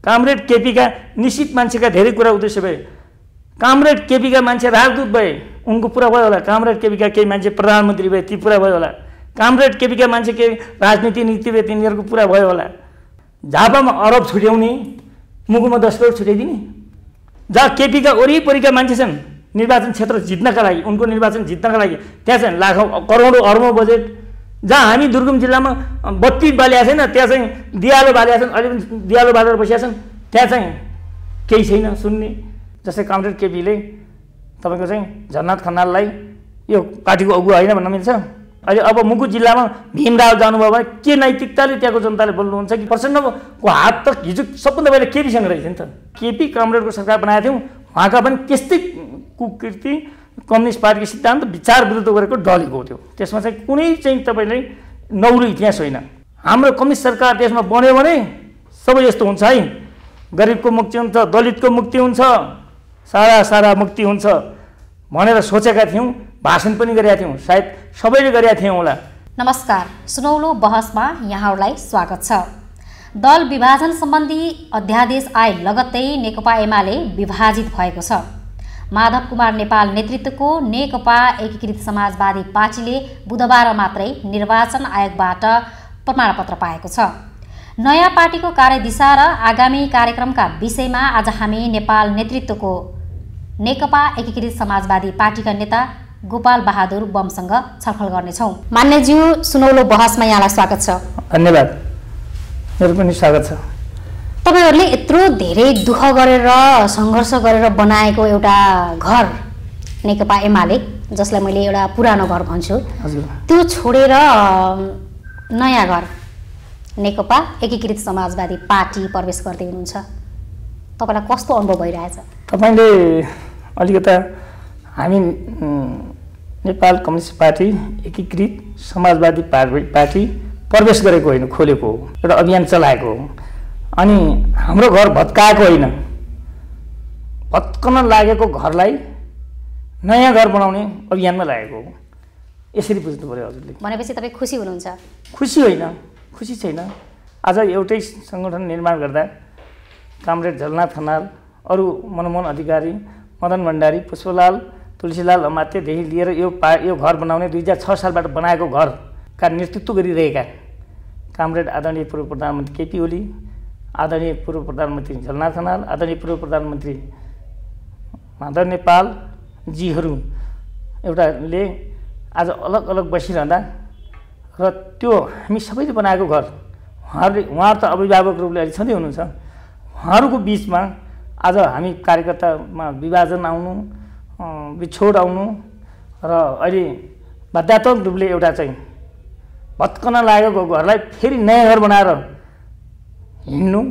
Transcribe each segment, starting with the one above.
Comrade केपीका निश्चित मान्छेका धेरै कुरा उद्देश्य भए। कामरेड केपीका मान्छे राजदूत भए, उनको पुरा भयो होला। कामरेड केपीका केही मान्छे प्रधानमन्त्री भए, ती पुरा भयो होला। कामरेड केपीका मान्छे केही राजनीति नीति भए, तिनीहरूको पुरा भयो होला। झापामा अरब छुट्याउने, मुगुमा 10 करोड छुट्याइदिने। जहाँ केपीका वरिपरिका मान्छे छन् निर्वाचन क्षेत्र जित्नका लागि, उनको निर्वाचन जित्नका लागि त्यहाँ चाहिँ लाखौँ करोडौँ अरबौँ बजेट। जहाँ हामी दुर्गम जिल्लामा बत्ती बालिया छैन, त्यहाँ चाहिँ दियालो बालिया छन्, अहिले पनि दियालो बालेर बसिया छन्, त्यहाँ चाहिँ केही छैन सुन्ने। जस्तै कामरेड केपीले तपाईँको चाहिँ झलनाथ खनाललाई यो पार्टीको अगुवा होइन भन्न मिल्छ? अहिले अब मुगु जिल्लामा भीमराव जानुभयो भने के नैतिकताले त्यहाँको जनताले बोल्नुहुन्छ कि प्रचण्डको हात त हिजो सबभन्दा पहिला केपीसँग रहेछ नि त। केपी कामरेडको सरकार बनाएको थियौँ, उहाँका पनि त्यस्तै कुकृति कम्युनिस्ट पार्टीको सिद्धान्त विचार विरुद्ध गरेको डलेको थियो। त्यसमा चाहिँ कुनै चाहिँ तपाईँले नौलो इतिहास होइन। हाम्रो कम्युनिस्ट सरकार देशमा बन्यो भने सबै यस्तो हुन्छ है, गरिबको मुक्ति हुन्छ, दलितको मुक्ति हुन्छ, सारा मुक्ति हुन्छ भनेर सोचेका थियौँ, भाषण पनि गरेका थियौँ, सायद सबैले गरेका थियौँ होला। नमस्कार, सुनौलो बहसमा यहाँहरूलाई स्वागत छ। दल विभाजन सम्बन्धी अध्यादेश आए लगत्तै नेकपा एमाले विभाजित भएको छ। माधव कुमार नेपाल नेतृत्वको नेकपा एकीकृत समाजवादी पार्टीले बुधबार मात्रै निर्वाचन आयोगबाट प्रमाणपत्र पाएको छ। नयाँ पार्टीको कार्यदिशा र आगामी कार्यक्रमका विषयमा आज हामी नेपाल नेतृत्वको नेकपा एकीकृत समाजवादी पार्टीका नेता गोपाल बहादुर बमसँग छलफल गर्नेछौँ। मान्यज्यू, सुनौलो बहसमा यहाँलाई स्वागत छ। धन्यवाद, मेरो पनि स्वागत छ। तपाईहरुले यत्रो धेरै दुःख गरेर सङ्घर्ष गरेर बनाएको एउटा घर नेकपा एमाले, जसलाई मैले एउटा पुरानो घर भन्छु, त्यो छोडेर नयाँ घर नेकपा एकीकृत समाजवादी पार्टी प्रवेश गर्दै हुनुहुन्छ। तपाईलाई कस्तो अनुभव भइरहेछ? तपाईले अलिकता हामी नेपाल कम्युनिस्ट पार्टी एकीकृत समाजवादी पार्टी प्रवेश गरेको होइन, खोलेको हो, एउटा अभियान चलाएको हो। अनि हाम्रो घर भत्काएको होइन, भत्कन लागेको घरलाई नयाँ घर बनाउने अभियानमा लागेको हो। यसरी बुझ्नु पर्यो हजुरले। भनेपछि तपाईँ खुसी हुनुहुन्छ? खुसी होइन, खुसी छैन। आज एउटै सङ्गठन निर्माण गर्दा कामरेड झलनाथ खनाल, अरू मनमोहन अधिकारी, मदन भण्डारी, पुष्पलाल, तुलसीलाल अमात्यदेखि लिएर यो घर बनाउने 2006 सालबाट बनाएको घरका नेतृत्व गरिरहेका कामरेड आदरणीय पूर्व प्रधानमन्त्री केपी ओली, आदरणीय पूर्व प्रधानमन्त्री झलनाथ खनाल, आदरणीय पूर्व प्रधानमन्त्री माधव नेपाल जीहरू एउटाले आज अलग अलग बसिरहँदा र त्यो हामी सबैले बनाएको घर, उहाँहरू त अभिभावक रूपले अहिले छँदै हुनुहुन्छ, उहाँहरूको बिचमा आज हामी कार्यकर्तामा विभाजन आउनु, बिछोड आउनु र अहिले बाध्यात्मक रूपले एउटा चाहिँ भत्कन लागेको घरलाई फेरि नयाँ घर बनाएर हिँड्नु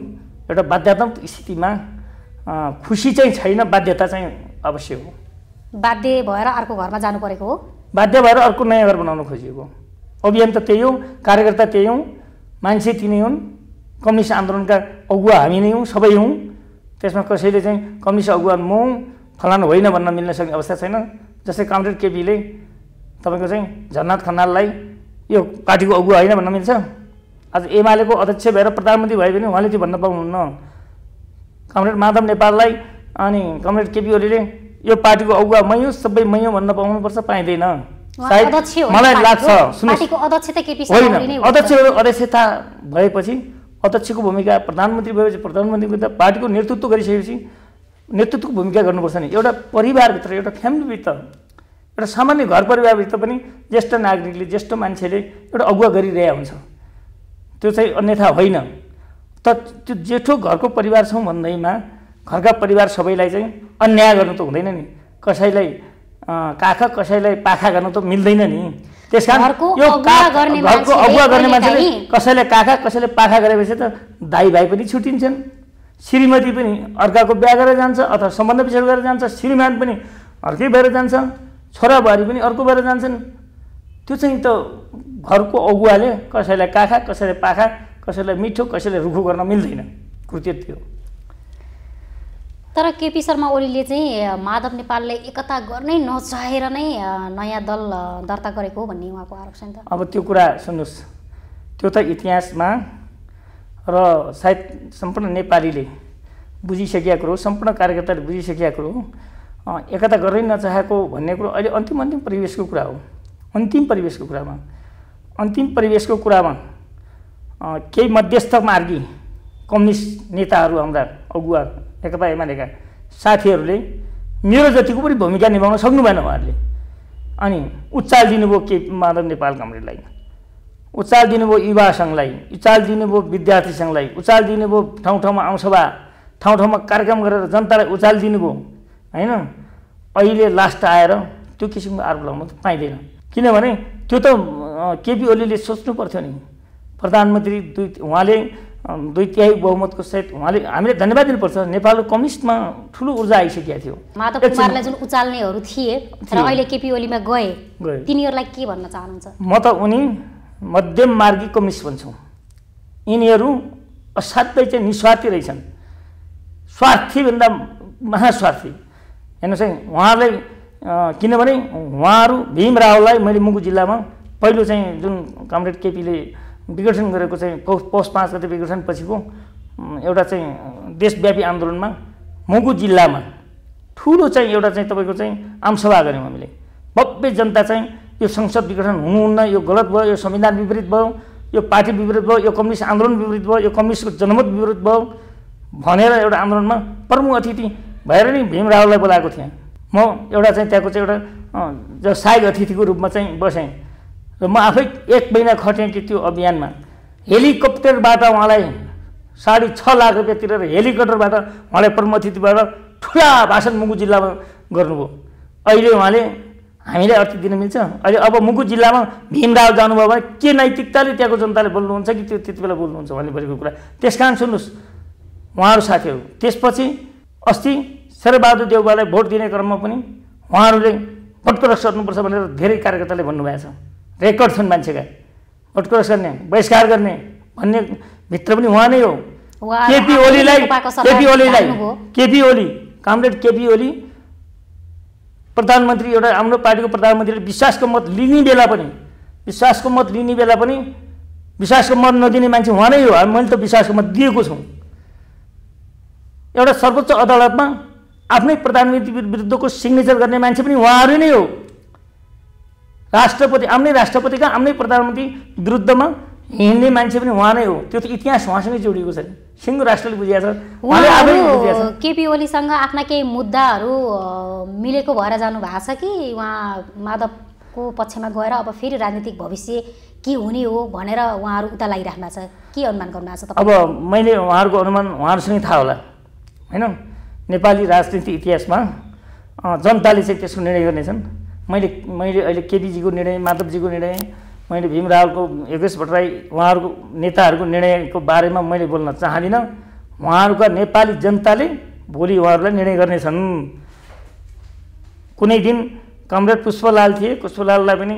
एउटा बाध्यात्मक स्थितिमा खुसी चाहिँ छैन, बाध्यता चाहिँ अवश्य हो। बाध्य भएर अर्को घरमा जानु परेको हो? बाध्य भएर अर्को नयाँ घर बनाउन खोजिएको अभियान त त्यही हो, कार्यकर्ता त्यही हौँ, मान्छे तिनै हुन्, कम्युनिस्ट आन्दोलनका अगुवा हामी नै हौँ, सबै हौँ। त्यसमा कसैले चाहिँ कम्युनिस्ट अगुवा म हुँ फलानु होइन भन्न मिल्न सक्ने अवस्था छैन। जस्तै कामरेड केपीले तपाईँको चाहिँ झलनाथ खनाललाई यो पार्टीको अगुवा होइन भन्न मिल्छ? आज एमालेको अध्यक्ष भएर प्रधानमन्त्री भए पनि उहाँले त्यो भन्न पाउनुहुन्न। कामरेड माधव नेपाललाई अनि कामरेड केपी ओलीले यो पार्टीको अगुवा मै हुँ, सबै मै हुँ भन्न पाउनुपर्छ, पाइँदैन। मलाई लाग्छ होइन, अध्यक्षता भएपछि अध्यक्षको भूमिका, प्रधानमन्त्री भएपछि प्रधानमन्त्रीको त पार्टीको नेतृत्व गरिसकेपछि नेतृत्वको भूमिका गर्नुपर्छ नि। एउटा परिवारभित्र, एउटा फ्यामिलीभित्र, एउटा सामान्य घर परिवारभित्र पनि ज्येष्ठ नागरिकले, ज्येष्ठ मान्छेले एउटा अगुवा गरिरहेको हुन्छ, त्यो चाहिँ अन्यथा होइन। त त्यो जेठो घरको परिवार छौँ भन्दैमा घरका परिवार सबैलाई चाहिँ अन्याय गर्नु त हुँदैन नि, कसैलाई काखा कसैलाई पाखा गर्नु त मिल्दैन नि। त्यस कारण यो घरको अगुवा गर्ने मान्छेले कसैले काखा कसैले पाखा गरेपछि त दाइ भाइ पनि छुटिन्छन्, श्रीमती पनि अर्काको बिहा गरेर जान्छ अथवा सम्बन्ध विच्छेद गरेर जान्छ, श्रीमान पनि अर्कै भएर जान्छ, छोराबुहारी पनि अर्को भएर जान्छन्। त्यो चाहिँ त घरको अगुवाले कसैलाई काखा कसैलाई पाखा, कसैलाई मिठो कसैलाई रुखो गर्न मिल्दैन, कृत्य त्यो। तर केपी शर्मा ओलीले चाहिँ माधव नेपालले एकता गर्नै नचाहेर नै नयाँ दल दर्ता गरेको हो भन्ने उहाँको आरोप छ नि त। अब त्यो कुरा सुन्नुहोस्, त्यो त इतिहासमा र र सायद सम्पूर्ण नेपालीले बुझिसकेका कुरो, सम्पूर्ण कार्यकर्ताले बुझिसकेका कुरो, एकता गर्नै नचाहेको भन्ने कुरो अहिले अन्तिम परिवेशको कुरा हो। अन्तिम परिवेशको कुरामा केही मध्यस्थ मार्गी कम्युनिस्ट नेताहरू, हाम्रा अगुवा नेकपा एमालेका साथीहरूले मेरो जतिको पनि भूमिका निभाउन सक्नु भएन। उहाँहरूले अनि उचाल दिनुभयो के माधव नेपाल कमरेडलाई, उचाल दिनुभयो युवा सङ्घलाई, उचाल दिनुभयो विद्यार्थी सङ्घलाई, उचाल दिनुभयो ठाउँ ठाउँमा आमसभा, ठाउँ ठाउँमा कार्यक्रम गरेर जनतालाई उचाल दिनुभयो होइन। अहिले लास्ट आएर त्यो किसिमको आरोप लगाउन त पाइँदैन, किनभने त्यो त केपी ओलीले सोच्नु पर्थ्यो नि। प्रधानमन्त्री उहाँले 2/3 बहुमतको सहित उहाँले हामीले धन्यवाद दिनुपर्छ। नेपालको कम्युनिस्टमा ठुलो ऊर्जा आइसकेको थियो। माधव कुमारलाई जुन उचाल्नेहरू थिए र अहिले केपी ओलीमा गए, तिनीहरूलाई के भन्न चाहनुहुन्छ? म त उनी मध्यम मार्गी कम्युनिस्ट भन्छु। यिनीहरू असाध्यै चाहिँ निस्वार्थी रहेछन्, स्वार्थीभन्दा महास्वार्थी। हेर्नुहोस् है, उहाँलाई किनभने उहाँहरू भीम रावलाई मैले मुगु जिल्लामा पहिलो चाहिँ जुन कमरेड केपीले विघटन गरेको चाहिँ पौष 5 गते विघटन पछिको एउटा चाहिँ देशव्यापी आन्दोलनमा मुगु जिल्लामा ठुलो चाहिँ एउटा चाहिँ तपाईँको चाहिँ आमसभा गऱ्यौँ हामीले। भव्य जनता चाहिँ यो संसद विघटन हुनुहुन्न, यो गलत भयो, यो संविधान विपरीत भयो, यो पार्टी विपरीत भयो, यो कम्युनिस्ट आन्दोलन विपरीत भयो, यो कम्युनिस्टको जनमत विपरीत भयो भनेर एउटा आन्दोलनमा प्रमुख अतिथि भएर नि भीम रावलाई बोलाएको थिएँ। म एउटा चाहिँ त्यहाँको चाहिँ एउटा सहायक अतिथिको रूपमा चाहिँ बसेँ र म आफै 1 महिना खटेँ कि त्यो अभियानमा हेलिकप्टरबाट उहाँलाई 6.5 लाख रुपियाँ तिरेर हेलिकप्टरबाट उहाँलाई प्रमुख अतिथिबाट ठुला भाषण मुगु जिल्लामा गर्नुभयो। अहिले उहाँले हामीले अति दिन मिल्छ? अहिले अब मुगु जिल्लामा भीम राव जानुभयो भने के नैतिकताले त्यहाँको जनताले बोल्नुहुन्छ कि त्यो त्यति बेला बोल्नुहुन्छ भन्ने भनेको कुरा। त्यस कारण सुन्नुहोस् उहाँहरू साथीहरू, त्यसपछि अस्ति शेरबहादुर देउवालाई भोट दिने क्रममा पनि उहाँहरूले भोटक्रस गर्नुपर्छ भनेर धेरै कार्यकर्ताले भन्नुभएको छ। रेकर्ड छन् मान्छेका, भोटक्रस गर्ने, बहिष्कार गर्ने भन्ने भित्र पनि उहाँ नै हो। केपी ओली कमरेड केपी ओली प्रधानमन्त्री, एउटा हाम्रो पार्टीको प्रधानमन्त्रीले विश्वासको मत लिने बेला पनि विश्वासको मत नदिने मान्छे उहाँ नै हो। मैले त विश्वासको मत दिएको छु। एउटा सर्वोच्च अदालतमा आफ्नै प्रधानमन्त्री विरुद्धको सिग्नेचर गर्ने मान्छे पनि उहाँहरू नै हो। राष्ट्रपति, आफ्नै राष्ट्रपतिका आफ्नै प्रधानमन्त्री विरुद्धमा हिँड्ने मान्छे पनि उहाँ नै हो। त्यो त इतिहास उहाँसँगै जोडिएको छ। सिङ्गो राष्ट्रले बुझिएको छ। केपी ओलीसँग आफ्ना केही मुद्दाहरू मिलेको भएर जानु भएको छ कि उहाँ माधवको पक्षमा गएर अब फेरि राजनीतिक भविष्य के हुने हो भनेर उहाँहरू उता लागिराख्नु भएको छ? के अनुमान गर्नु भएको छ? अब मैले उहाँहरूको अनुमान उहाँहरूसँगै थाहा होला होइन। नेपाली राजनीति इतिहासमा जनताले चाहिँ त्यसको निर्णय गर्नेछन्। मैले अहिले केपीजीको निर्णय, माधवजीको निर्णय, मैले भीम रावलको, योगेश भट्टराई उहाँहरूको नेताहरूको निर्णयको बारेमा मैले बोल्न चाहदिनँ। उहाँहरूका नेपाली जनताले भोलि उहाँहरूलाई निर्णय गर्नेछन्। कुनै दिन कमरेड पुष्पलाल थिए, पुष्पलाललाई पनि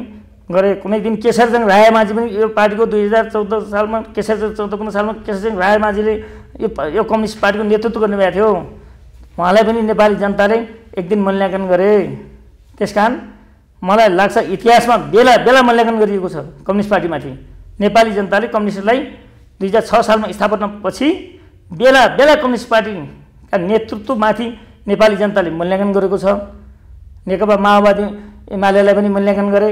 गरे। कुनै दिन केशरजङ रायमाझी पनि यो पार्टीको 2014 सालमा 14-15 सालमा केशरजङ रायमाझीले यो कम्युनिस्ट पार्टीको नेतृत्व गर्नुभएको थियो। उहाँलाई पनि नेपाली जनताले एक दिन मूल्याङ्कन गरे। त्यसकारण मलाई लाग्छ इतिहासमा बेला मूल्याङ्कन गरिएको छ कम्युनिस्ट पार्टीमाथि। नेपाली जनताले कम्युनिस्टलाई 2006 सालमा स्थापना पछि बेला कम्युनिस्ट पार्टीका नेतृत्वमाथि नेपाली जनताले मूल्याङ्कन गरेको छ। नेकपा माओवादी एमालेलाई पनि मूल्याङ्कन गरे,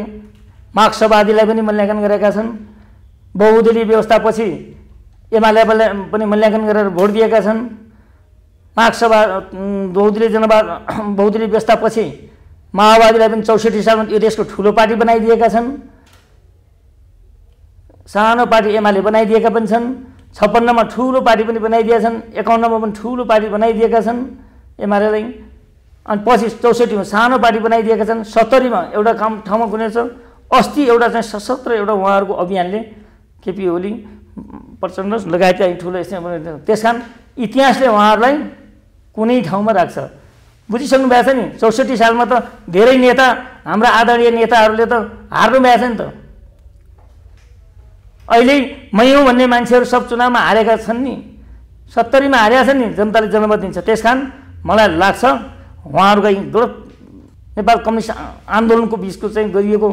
मार्क्सवादीलाई पनि मूल्याङ्कन गरेका छन्। बहुदलीय व्यवस्थापछि एमालेलाई पनि मूल्याङ्कन गरेर भोट दिएका छन्। बहुदलीय व्यवस्थापछि माओवादीलाई पनि 64 सालमा यो देशको ठुलो पार्टी बनाइदिएका छन्। सानो पार्टी एमाले बनाइदिएका पनि छन्। 56 मा ठुलो पार्टी पनि बनाइदिएका छन्। 51 मा पनि ठुलो पार्टी बनाइदिएका छन् एमालेलाई। अनि पछि 64 मा सानो पार्टी बनाइदिएका छन्। 70 मा एउटा ठाउँमा कुनै छ। अस्ति एउटा चाहिँ सशस्त्र एउटा उहाँहरूको अभियानले केपी ओली, प्रचण्ड लगायतका ठुलो त्यस कारण इतिहासले उहाँहरूलाई कुनै ठाउँमा राख्छ। बुझिसक्नु भएको छ नि। 64 सालमा त धेरै नेता, हाम्रा आदरणीय नेताहरूले त हार्नु भएको छ नि त। अहिले मै हुँ भन्ने मान्छेहरू सब चुनावमा हारेका छन् नि। 70 मा हारेका छन् नि। जनताले जनमत दिन्छ। त्यसकारण मलाई लाग्छ उहाँहरूका गलत नेपाल कम्युनिस्ट आन्दोलनको बिचको चाहिँ गरिएको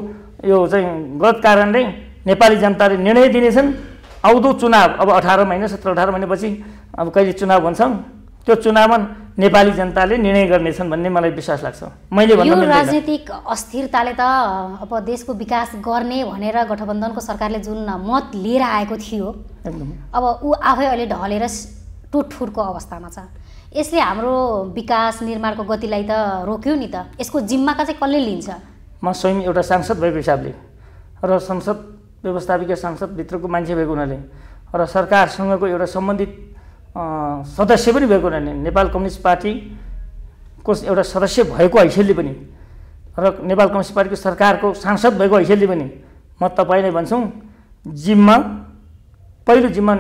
यो चाहिँ गलत कारणले नेपाली जनताले निर्णय दिनेछन्। आउँदो चुनाव अब 18 महिना 17-18 महिनापछि अब कहिले चुनाव हुन्छ त्यो चुनावमा नेपाली जनताले निर्णय गर्नेछन् भन्ने मलाई विश्वास लाग्छ। मैले भन्नु यो राजनीतिक अस्थिरताले त अब देशको विकास गर्ने भनेर गठबन्धनको सरकारले जुन मत लिएर आएको थियो अब ऊ आफै अहिले ढलेर टुटफुटको अवस्थामा छ। यसले हाम्रो विकास निर्माणको गतिलाई त रोक्यो नि त। यसको जिम्माका चाहिँ कसले लिन्छ? म स्वयं एउटा सांसद भएको हिसाबले र संसद व्यवस्थापिका संसदभित्रको मान्छे भएको हुनाले र सरकारसँगको एउटा सम्बन्धित सदस्य पनि भएको हुनाले नेपाल कम्युनिस्ट पार्टीको एउटा सदस्य भएको हैसियतले पनि र नेपाल कम्युनिस्ट पार्टीको सरकारको सांसद भएको हैसियतले पनि म तपाईँलाई भन्छु जिम्मा पहिलो जिम्मा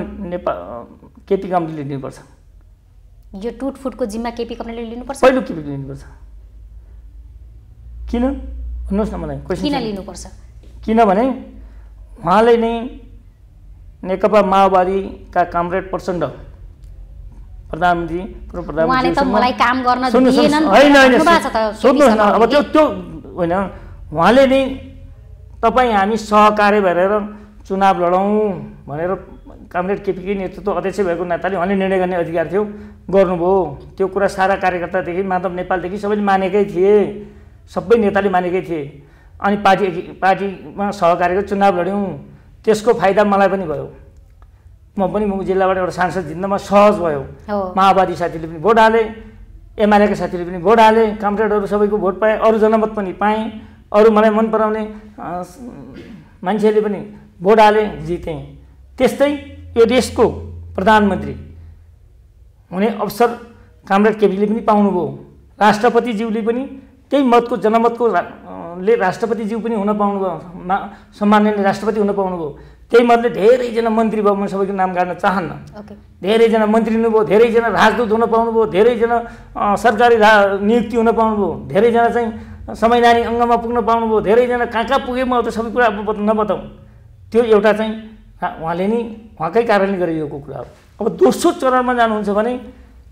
केपी कामरेडले लिनुपर्छ। यो टुटफुटको जिम्मा केपी कामरेडले लिनुपर्छ? पहिलो केपीले लिनुपर्छ। किन भन्नुहोस् न मलाई क्वेसन। किन लिनुपर्छ? किनभने उहाँले नै नेकपा माओवादीका कामरेड प्रचण्ड प्रधानमन्त्री पूर्व प्रधानमन्त्री उहाँले त मलाई काम गर्न दिएनन् भन्नुभएको छ त। सोध्नुहोस् न अब त्यो होइन उहाँले नै तपाईँ हामी सहकार्य भएर चुनाव लडौँ भनेर कामरेड केपीकै नेतृत्व अध्यक्ष भएको नाताले उहाँले निर्णय गर्ने अधिकार थियो, गर्नुभयो। त्यो कुरा सारा कार्यकर्तादेखि माधव नेपालदेखि सबैले मानेकै थिए, सबै नेताले मानेकै थिए। अनि पार्टीमा सहकार्यको चुनाव लड्यौँ, त्यसको फाइदा मलाई पनि भयो। म पनि मुगु जिल्लाबाट एउटा सांसद जित्नमा सहज भयो। माओवादी साथीले पनि भोट हाले, एमालेका साथीले पनि भोट हाले, कामरेडहरू सबैको भोट पाएँ, अरू जनमत पनि पाएँ, अरू मलाई मन पराउने मान्छेले पनि भोट हाले, जितेँ। त्यस्तै यो देशको प्रधानमन्त्री हुने अवसर कामरेड केपीले पनि पाउनुभयो। राष्ट्रपतिज्यूले पनि त्यही मतको जनमतको ले राष्ट्रपतिज्यू पनि हुन पाउनुभयो, सम्माननीय राष्ट्रपति हुन पाउनुभयो। त्यही मतले धेरैजना मन्त्री भयो। म सबैको नाम गाड्न चाहन्न। धेरैजना मन्त्री हुनुभयो, धेरैजना राजदूत हुन पाउनुभयो, धेरैजना सरकारी नियुक्ति हुन पाउनुभयो, धेरैजना चाहिँ संवैधानिक अङ्गमा पुग्न पाउनुभयो, धेरैजना कहाँ कहाँ पुगे म त सबै कुरा नबताउँ। त्यो एउटा चाहिँ उहाँले नै उहाँकै कारणले गरिएको कुरा हो। अब दोस्रो चरणमा जानुहुन्छ भने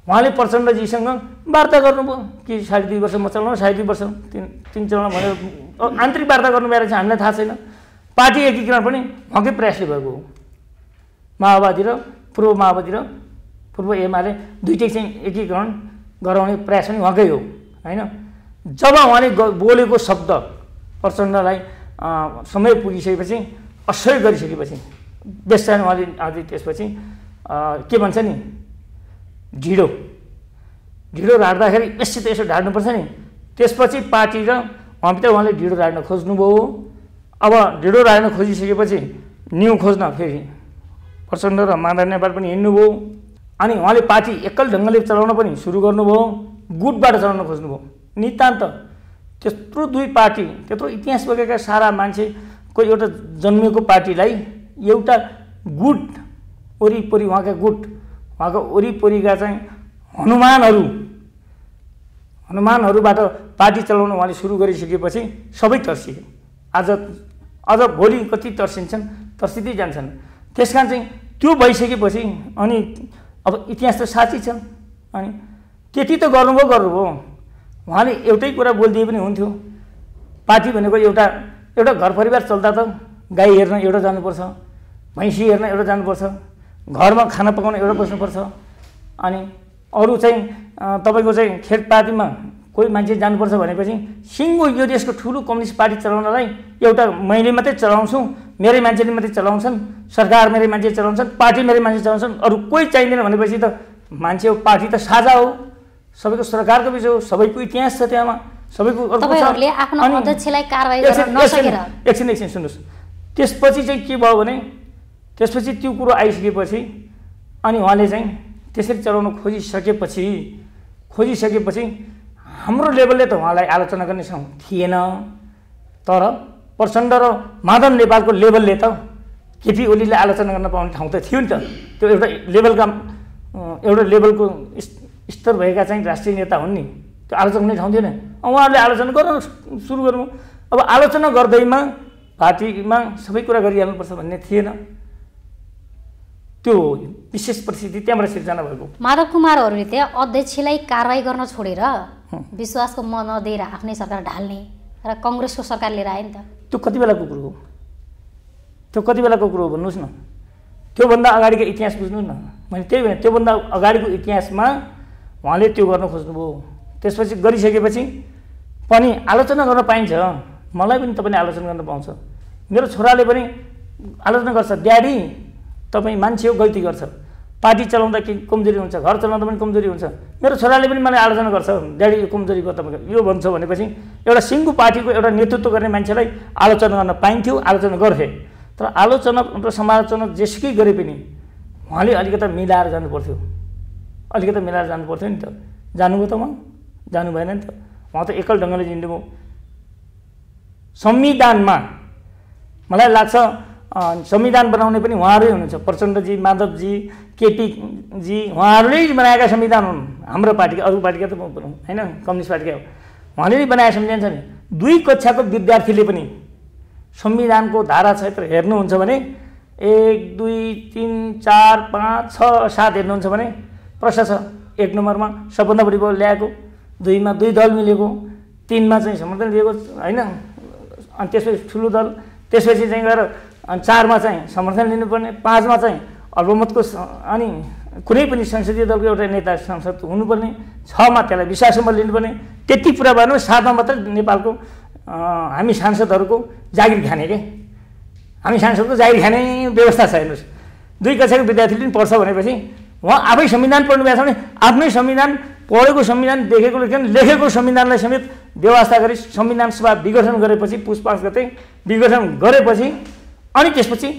उहाँले प्रचण्डजीसँग वार्ता गर्नुभयो कि 2.5 वर्ष म चलाउनु, 2.5 वर्ष 3 चलाउनु भनेर आन्तरिक वार्ता गर्नु भएर चाहिँ हामीलाई थाहा छैन। पार्टी एकीकरण पनि उहाँकै प्रयासले भएको हो। माओवादी र पूर्व एमाले दुइटै चाहिँ एकीकरण गराउने प्रयास पनि उहाँकै हो होइन। जब उहाँले बोलेको शब्द प्रचण्डलाई समय पुगिसकेपछि असह्य गरिसकेपछि बेस्तान उहाँले आदि त्यसपछि के भन्छ नि ढिडो राड्दाखेरि यसो त यसो ढाड्नुपर्छ नि। त्यसपछि पार्टी र उहाँभित्र उहाँले ढिडो राड्न खोज्नुभयो। अब ढिडो राड्न खोजिसकेपछि न्यु खोज्न फेरि प्रचण्ड र माधव नेपाल पनि हिँड्नुभयो। अनि उहाँले पार्टी एकल ढङ्गले चलाउन पनि सुरु गर्नुभयो, गुटबाट चलाउन खोज्नुभयो। नितान्त त्यत्रो दुई पार्टी, त्यत्रो इतिहास बोकेका सारा मान्छेको एउटा जन्मिएको पार्टीलाई एउटा गुट वरिपरि उहाँका वरिपरिका चाहिँ हनुमानहरूबाट पार्टी चलाउन उहाँले सुरु गरिसकेपछि सबै तर्सिए। अझ भोलि कति तर्सिन्छन्, तर्सिँदै जान्छन्। त्यस कारण चाहिँ त्यो भइसकेपछि अनि अब इतिहास त साँच्ची छ। अनि त्यति त गर्नुभयो। उहाँले एउटै कुरा बोलिदिए पनि हुन्थ्यो। पार्टी भनेको एउटा घर परिवार चल्दा त गाई हेर्न एउटा जानुपर्छ, भैँसी हेर्न एउटा जानुपर्छ, घरमा खाना पकाउन एउटा बस्नुपर्छ। अनि अरू चाहिँ तपाईँको चाहिँ खेतपातीमा कोही मान्छे जानुपर्छ भनेपछि सिङ्गो यो देशको ठुलो कम्युनिस्ट पार्टी चलाउनलाई एउटा मैले मात्रै चलाउँछु, मेरै मान्छेले मात्रै चलाउँछन्, सरकार मेरै मान्छे चलाउँछन्, पार्टी मेरै मान्छे चलाउँछन्, अरू कोही चाहिँदैन भनेपछि त मान्छे हो। पार्टी त साझा हो, सबैको सरकारको विषय हो, सबैको इतिहास छ त्यहाँमा, सबैको तपाईहरुले आफ्नो अध्यक्षलाई कारबाही गर्न नसकेर। एकछिन सुन्नुहोस्। त्यसपछि चाहिँ के भयो भने त्यसपछि त्यो कुरो आइसकेपछि अनि उहाँले चाहिँ त्यसरी चलाउन खोजिसकेपछि हाम्रो लेभलले त उहाँलाई आलोचना गर्ने थिएन। तर प्रचण्ड र माधव नेपालको लेभलले त केपी ओलीले आलोचना गर्न पाउने ठाउँ त थियो नि त। त्यो एउटा लेभलको स्तर भएका चाहिँ राष्ट्रिय नेता हुन् नि, त्यो आलोचना गर्ने ठाउँ थिएन। उहाँहरूले आलोचना गर्न सुरु गर्नु। अब आलोचना गर्दैमा पार्टीमा सबै कुरा गरिहाल्नुपर्छ भन्ने थिएन। त्यो विशेष परिस्थिति त्यहाँबाट सिर्जना भएको। माधव कुमारहरूले त्यहाँ अध्यक्षलाई कारबाही गर्न छोडेर विश्वासको मत नदिएर आफ्नै सरकार ढाल्ने र कङ्ग्रेसको सरकार लिएर आयो नि त। त्यो कति बेलाको कुरो हो भन्नुहोस् न। त्योभन्दा अगाडिको इतिहास बुझ्नु न। मैले त्यही भने त्योभन्दा अगाडिको इतिहासमा उहाँले त्यो गर्न खोज्नुभयो। त्यसपछि गरिसकेपछि पनि आलोचना गर्न पाइन्छ। मलाई पनि तपाईँले आलोचना गर्न पाउँछ। मेरो छोराले पनि आलोचना गर्छ, ड्याडी तपाईँ मान्छे हो, गल्ती गर्छ, पार्टी चलाउँदा के कमजोरी हुन्छ, घर चलाउँदा पनि कमजोरी हुन्छ। मेरो छोराले पनि मलाई आलोचना गर्छ, ड्याडी यो कमजोरी भयो तपाईँको, यो भन्छ भनेपछि एउटा सिङ्गो पार्टीको एउटा नेतृत्व गर्ने मान्छेलाई आलोचना गर्न पाइन्थ्यो, आलोचना गर्थे। तर आलोचना र समालोचना जेसुकै गरे पनि उहाँले अलिकता मिलाएर जानुपर्थ्यो, अलिकता मिलाएर जानुपर्थ्यो नि त। जानुभयो त उहाँ? जानु भएन नि त। उहाँ त एकल ढङ्गले जिन्नुभयो। संविधानमा मलाई लाग्छ संविधान बनाउने पनि उहाँहरू हुनुहुन्छ, प्रचण्डजी, माधवजी, केपीजी, उहाँहरूले बनाएका संविधान हुन्। हाम्रो पार्टीका, अरू पार्टीका त होइन, कम्युनिस्ट पार्टीका हो, उहाँले नै बनाएका संविधान छ नि। 2 कक्षाको विद्यार्थीले पनि संविधानको धारा क्षेत्र हेर्नुहुन्छ भने 1, 2, 3, 4, 5, 6, 7 हेर्नुहुन्छ भने प्रश्न छ। 1 नम्बरमा सबभन्दा बढी भोट ल्याएको, 2 मा 2 दल मिलेको, 3 मा चाहिँ समर्थन दिएको होइन, अनि त्यसपछि ठुलो दल, त्यसपछि चाहिँ गएर अनि 4 मा चाहिँ समर्थन लिनुपर्ने, 5 मा चाहिँ अल्पमतको अनि कुनै पनि संसदीय दलको एउटा नेता सांसद हुनुपर्ने, 6 मा त्यसलाई विश्वासमा लिनुपर्ने। त्यति पुरा भएन, 7 मा मात्र नेपालको हामी सांसदहरूको जागिर खाने के, हामी सांसदको जागिर खाने व्यवस्था छ। हेर्नुहोस्, 2 कक्षाको विद्यार्थीले पनि पढ्छ भनेपछि उहाँ आफै संविधान पढ्नु भएको छ भने आफ्नै संविधान पढेको, संविधान देखेको लेखेको संविधानलाई समेत व्यवस्था गरी संविधान सभा विघटन गरेपछि पुस 5 गते विघटन गरेपछि अनि त्यसपछि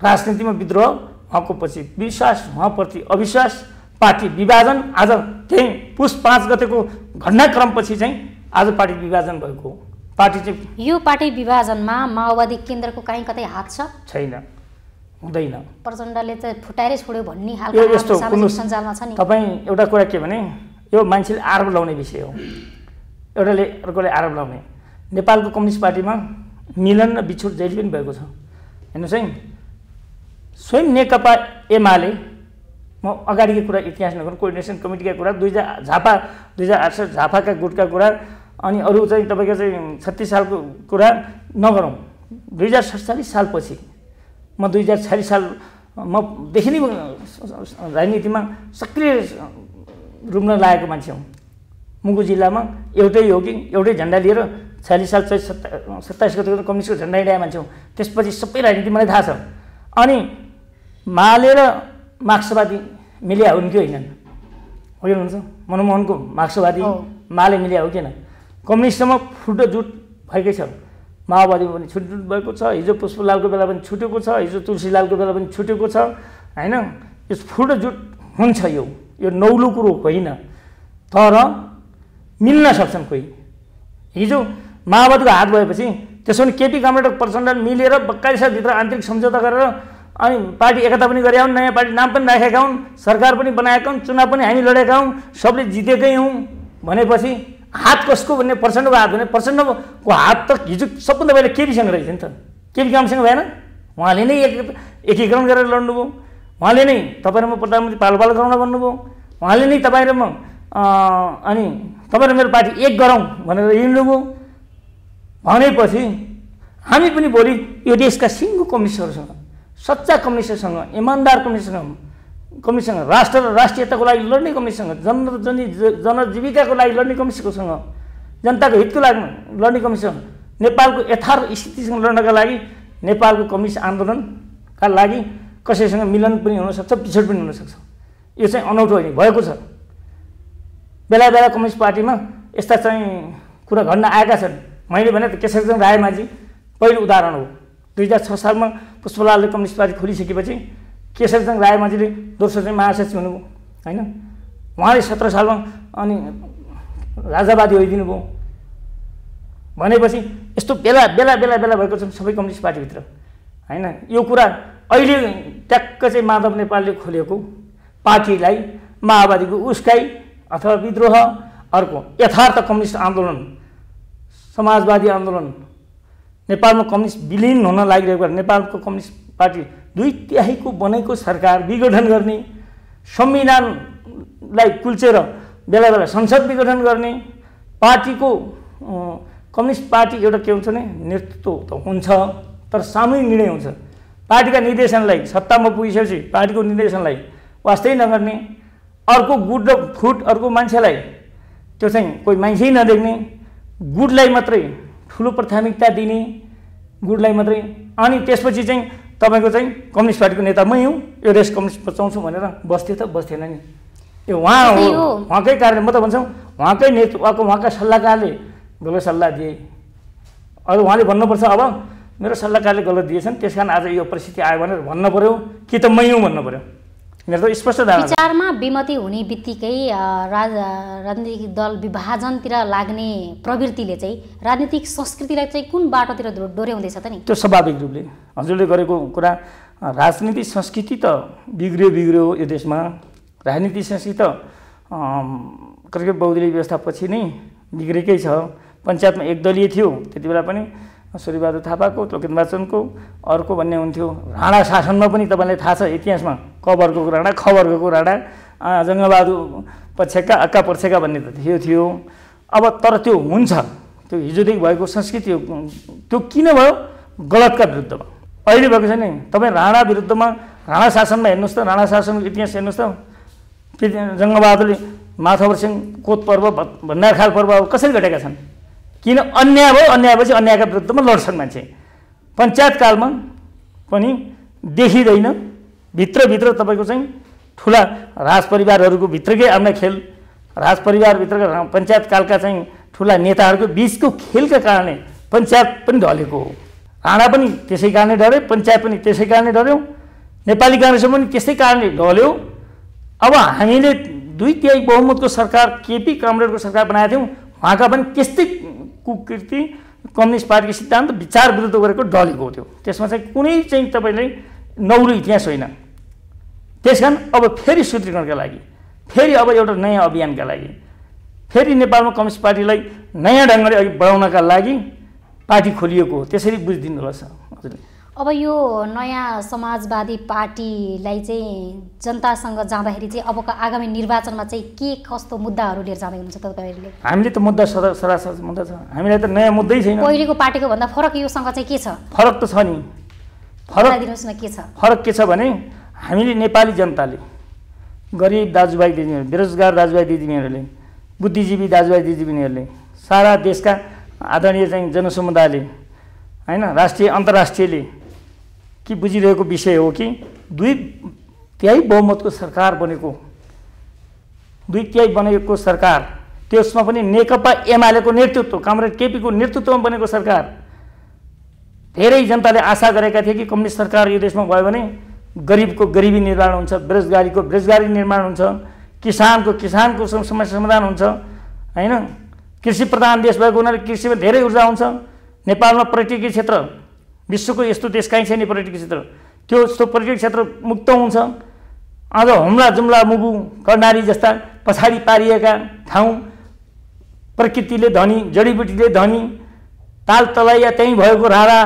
राजनीतिमा विद्रोह, उहाँको पछि विश्वास, उहाँप्रति अविश्वास, पार्टी विभाजन। आज त्यही पुस 5 गतेको घटनाक्रमपछि चाहिँ आज पार्टी विभाजन भएको। पार्टी चाहिँ यो पार्टी विभाजनमा माओवादी केन्द्रको कहीँ कतै हात छ? छैन, हुँदैन। प्रचण्डले चाहिँ फुटाएरै छोड्यो भन्ने यो खालको यस्तो सामाजिक सञ्जालमा छ नि। तपाईँ एउटा कुरा के भने यो मान्छेले आरोप लाउने विषय हो, एउटाले अर्कोले आरोप लाउने। नेपालको कम्युनिस्ट पार्टीमा मिलन र बिछोड जहिले पनि भएको छ। हेर्नुहोस् है, स्वयं नेकपा एमाले, म अगाडिको कुरा इतिहास नगरौँ, कोअर्डिनेसन कमिटीका कुरा, 2008 झापाका गुटका कुरा, अनि अरू चाहिँ तपाईँको चाहिँ 36 सालको कुरा नगरौँ। 2047 सालपछि म 2046 साल मदेखि नै राजनीतिमा सक्रिय रूपमा लागेको मान्छे हुँ। मुगु जिल्लामा एउटै हो कि एउटै झन्डा लिएर 46 साल 27 गते कम्युनिस्टको झन्डा ल्याए मान्छे हुँ। त्यसपछि सबै राजनीति मलाई थाहा छ। अनि माले र मार्क्सवादी मिल्या हुन् कि होइनन्? हो कि हुन्छ? मनमोहनको मार्क्सवादी माले मिल्या हो किन? कम्युनिस्टमा फुटो जुट भएकै छ, माओवादीमा पनि छुटजुट भएको छ। हिजो पुष्पलालको बेला पनि छुटेको छ, हिजो तुलसीलालको बेला पनि छुटेको छ होइन। यो फुटो जुट हुन्छ, यो नौलो कुरो होइन, तर मिल्न सक्छन् कोही। हिजो माओवादीको हात भएपछि त्यसो भने केपी कामरेड र प्रचण्ड मिलेर 42 सालभित्र आन्तरिक सम्झौता गरेर अनि पार्टी एकता पनि गरेका हुन्, नयाँ पार्टी नाम पनि राखेका हुन्, सरकार पनि बनाएका हुन्, चुनाव पनि हामी लडेका हौँ, सबले जितेकै हौँ भनेपछि हात कसको भन्ने प्रचण्डको हात भने प्रचण्डको हात त हिजो सबभन्दा पहिला केपीसँग रहेछ नि त। केपी कामसँग भएन? उहाँले नै एकीकरण गरेर लड्नुभयो, उहाँले नै तपाईँ र म प्रधानमन्त्री पालो पालो गराउन भन्नुभयो, उहाँले नै तपाईँ र म अनि तपाईँ र मेरो पार्टी एक गरौँ भनेर हिँड्नुभयो। भनेपछि हामी पनि भोलि यो देशका सिङ्गो कम्युनिस्टहरूसँग, सच्चा कम्युनिस्टसँग, इमान्दार कम्युनिस्टसँग, राष्ट्र र राष्ट्रियताको लागि लड्ने कम्युनिस्टसँग, जनजीविकाको लागि लड्ने कम्युनिस्टसँग, जनताको हितको लागि लड्ने कम्युनिस्टसँग, नेपालको यथार्थ स्थितिसँग लड्नका लागि नेपालको कम्युनिस्ट आन्दोलनका लागि कसैसँग मिलन पनि हुनसक्छ, पिछोड पनि हुनसक्छ। यो चाहिँ अनौठो होइन, भएको छ। बेला बेला कम्युनिस्ट पार्टीमा यस्ता चाहिँ कुरा घट्न आएका छन्। मैले भने त केशरचन्द्र रायमाझी पहिलो उदाहरण हो। 2006 सालमा पुष्पलालले कम्युनिस्ट पार्टी खोलिसकेपछि केशरचन्द्र रायमाझीले दोस्रो चाहिँ महासचिव हुनुभयो होइन। उहाँले 17 सालमा अनि राजावादी होइदिनु भयो। भनेपछि यस्तो बेला बेला बेला बेला भएको छ सबै कम्युनिस्ट पार्टीभित्र होइन। यो कुरा अहिले ट्याक्क चाहिँ माधव नेपालले खोलेको पार्टीलाई माओवादीको उस्काइ अथवा विद्रोह, अर्को यथार्थ कम्युनिस्ट आन्दोलन, समाजवादी आन्दोलन, नेपालमा कम्युनिस्ट विलिन हुन लागिरहेको, नेपालको कम्युनिस्ट पार्टी 2/3 बनेको सरकार विघटन गर्ने, संविधानलाई कुल्चेर बेला बेला संसद विघटन गर्ने, पार्टीको कम्युनिस्ट पार्टी एउटा के हुन्छ भने नेतृत्व त हुन्छ तर सामूहिक निर्णय हुन्छ। पार्टीका निर्देशनलाई सत्तामा पुगिसकेपछि पार्टीको निर्देशनलाई वास्तै नगर्ने, अर्को गुड र फुड अर्को मान्छेलाई त्यो चाहिँ कोही मान्छे नदेख्ने, गुडलाई मात्रै ठुलो प्राथमिकता दिने, गुडलाई मात्रै। अनि त्यसपछि चाहिँ तपाईँको चाहिँ कम्युनिस्ट पार्टीको नेता मै हुँ, यो रेस कम्युनिस्ट बचाउँछु भनेर बस्थ्यो त बस्थेन नि। यो उहाँ हो, उहाँकै कारण म त भन्छौँ उहाँकै उहाँका सल्लाहकारले गलत सल्लाह दिए। अब उहाँले भन्नुपर्छ अब मेरो सल्लाहकारले गलत दिएछन् त्यस कारण आज यो परिस्थिति आयो भनेर भन्नु पऱ्यो कि त मै हुँ भन्नु पऱ्यो। मेरो त स्पष्ट धारणा छ। विचारमा विमति हुने बित्तिकै राजनीतिक दल विभाजनतिर लाग्ने प्रवृत्तिले चाहिँ राजनीतिक संस्कृतिलाई चाहिँ कुन बाटोतिर डोर्याउँदैछ त नि? त्यो स्वाभाविक रूपले हजुरले गरेको कुरा, राजनीतिक संस्कृति त बिग्रियो यो देशमा। राजनीतिक संस्कृति त करिब बहुदलीय व्यवस्थापछि नै बिग्रेकै छ। पञ्चायतमा एकदलीय थियो त्यति बेला पनि, सूर्यबहादुर थापाको, लोकेन्द्रबहादुरको, अर्को भन्ने हुन्थ्यो। राणा शासनमा पनि तपाईँलाई थाहा छ इतिहासमा क वर्गको राणा, ख वर्गको राणा, जङ्गबहादुर पक्षका, अक्का पक्षका भन्ने त थियो। अब तर त्यो हुन्छ, त्यो हिजोदेखि भएको संस्कृति हो। त्यो किन भयो? गलतका विरुद्धमा। अहिले भएको छैन तपाईँ राणा विरुद्धमा, राणा शासनमा हेर्नुहोस् त, राणा शासनको इतिहास हेर्नुहोस् त, जङ्गबहादुरले माथावर सिंह कोत पर्व, भण्डारखाल पर्व कसरी घटेका छन्? किन? अन्याय भयो, अन्याय भएपछि अन्यायका विरुद्धमा लड्छन् मान्छे। पञ्चायतकालमा पनि देखिँदैन, भित्रभित्र तपाईँको चाहिँ ठुला राजपरिवारहरूको भित्रकै आफ्ना खेल, राजपरिवारभित्रका पञ्चायतकालका चाहिँ ठुला नेताहरूको बिचको खेलका कारणले पञ्चायत पनि ढलेको हो। राणा पनि त्यसै कारणले डऱ्यो, पञ्चायत पनि त्यसै कारणले डऱ्यो, नेपाली काङ्ग्रेस पनि त्यसै कारणले ढल्यो। अब हामीले 2/3 बहुमतको सरकार केपी कामरेडको सरकार बनाएका थियौँ, उहाँका पनि त्यस्तै कुकृति कम्युनिस्ट पार्टीको सिद्धान्त विचार विरुद्ध गरेको ढलेको थियो। त्यसमा चाहिँ कुनै चाहिँ तपाईँले नौलो इतिहास होइन। त्यस कारण अब फेरि सुदृढीकरणका लागि, फेरि अब एउटा नयाँ अभियानका लागि, फेरि नेपालमा कम्युनिस्ट पार्टीलाई नयाँ ढङ्गले अघि बढाउनका लागि पार्टी खोलिएको हो। त्यसरी बुझिदिनु होला हजुरले। अब यो नयाँ समाजवादी पार्टीलाई चाहिँ जनतासँग जाँदाखेरि चाहिँ अबको आगामी निर्वाचनमा चाहिँ के कस्तो मुद्दाहरू लिएर जाँदै हुनुहुन्छ तपाईँहरूले? हामीले त मुद्दा सरासर मुद्दा छ, हामीलाई त नयाँ मुद्दै छैन। पहिलेको पार्टीको भन्दा फरक योसँग चाहिँ के छ? फरक त छ नि। फरक दिनुहोस् न, के छ फरक? के छ भने हामीले नेपाली जनताले, गरिब दाजुभाइ दिदीबहिनी, बेरोजगार दाजुभाइ दिदीबहिनीहरूले, बुद्धिजीवी दाजुभाइ दिदीबहिनीहरूले, सारा देशका आदरणीय चाहिँ जनसमुदायले होइन, राष्ट्रिय अन्तर्राष्ट्रियले कि बुझिरहेको विषय हो कि 2/3 बहुमतको सरकार बनेको, 2/3 बनेको सरकार, त्यसमा पनि नेकपा एमालेको नेतृत्व, कामरेड केपीको नेतृत्वमा बनेको सरकार। धेरै जनताले आशा गरेका थिए कि कम्युनिस्ट सरकार यो देशमा भयो भने गरिबको गरिबी निर्माण हुन्छ, बेरोजगारीको बेरोजगारी निर्माण हुन्छ, किसानको समस्या समाधान हुन्छ होइन। कृषि प्रधान देश भएको हुनाले कृषिमा धेरै ऊर्जा हुन्छ। नेपालमा पर्यटकीय क्षेत्र विश्वको यस्तो देश कहीँ छैन पर्यटकीय क्षेत्र, त्यो यस्तो पर्यटकीय क्षेत्र मुक्त हुन्छ। आज हुम्ला जुम्ला मुगु कर्णाली जस्ता पछाडि पारिएका ठाउँ, प्रकृतिले धनी, जडीबुटीले धनी, ताल तलैया त्यहीँ भएको राणा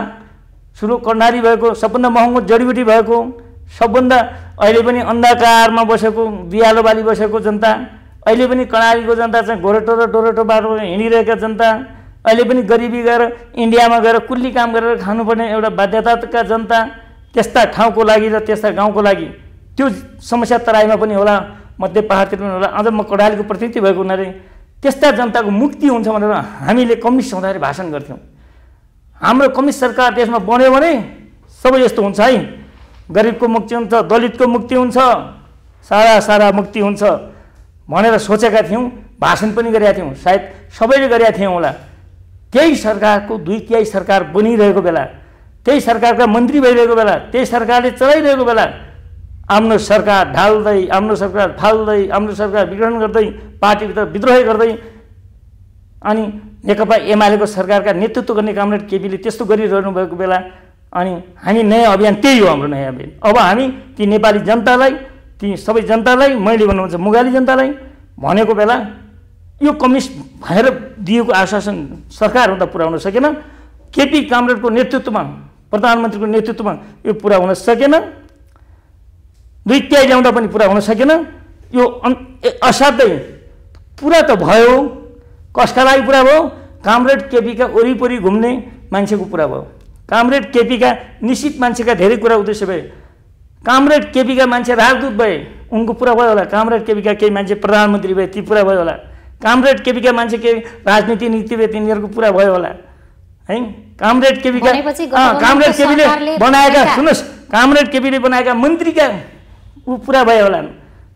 सुरु कर्णाली भएको, सबभन्दा महँगो जडीबुटी भएको, सबभन्दा अहिले पनि अन्धकारमा बसेको, दियालो बाली बसेको जनता, अहिले पनि कर्णालीको जनता चाहिँ गोरेटो र डोरेटो बाटो हिँडिरहेका जनता, अहिले पनि गरिबी गएर इन्डियामा गएर कुल्ली काम गरेर खानुपर्ने एउटा बाध्यताका जनता, त्यस्ता ठाउँको लागि र त्यस्ता गाउँको लागि त्यो समस्या तराईमा पनि होला, मध्य पहाडतिर पनि होला। अझ म कर्णालीको प्रतिनिधि भएको हुनाले त्यस्ता जनताको मुक्ति हुन्छ भनेर हामीले कम्युनिस्ट हुँदाखेरि भाषण गर्थ्यौँ। हाम्रो कम्युनिस्ट सरकार देशमा बन्यो भने सबै यस्तो हुन्छ है, गरिबको मुक्ति हुन्छ, दलितको मुक्ति हुन्छ, सारा मुक्ति हुन्छ भनेर सोचेका थियौँ, भाषण पनि गरेका थियौँ, सायद सबैले गरेका थियौँ होला। त्यही सरकारको 2/3 सरकार बनिरहेको बेला, त्यही सरकारका मन्त्री भइरहेको बेला, त्यही सरकारले चलाइरहेको बेला आफ्नो सरकार ढाल्दै, आफ्नो सरकार फाल्दै, आफ्नो सरकार विग्रहण गर्दै, पार्टीभित्र विद्रोह गर्दै, अनि नेकपा एमालेको सरकारका नेतृत्व गर्ने कामरेड केपीले त्यस्तो गरिरहनु भएको बेला अनि हामी नयाँ अभियान त्यही हो हाम्रो नयाँ अभियान। अब हामी ती नेपाली जनतालाई, ती सबै जनतालाई, मैले भन्नुहुन्छ मुगाली जनतालाई भनेको बेला यो कम्युनिस्ट भएर दिएको आश्वासन सरकार हुँदा पुरा हुन सकेन, केपी कामरेडको नेतृत्वमा, प्रधानमन्त्रीको नेतृत्वमा यो पुरा हुन सकेन, 2/3 ल्याउँदा पनि पुरा हुन सकेन। यो असाध्यै पुरा त भयो, कसका लागि पुरा भयो? कामरेड केपीका वरिपरि घुम्ने मान्छेको पुरा भयो, कामरेड केपीका निश्चित मान्छेका धेरै कुरा उद्देश्य भए। कामरेड केपीका मान्छे राजदूत भए, उनको पुरा भयो होला। कामरेड केपीका केही मान्छे प्रधानमन्त्री भए, ती पुरा भयो होला। कामरेड केपीका मान्छे केही राजनीति नीति भए, तिनीहरूको पुरा भयो होला है। कामरेड केपीले बनाएका, सुन्नुहोस्, कामरेड केपीले बनाएका मन्त्रीका ऊ पुरा भयो होला।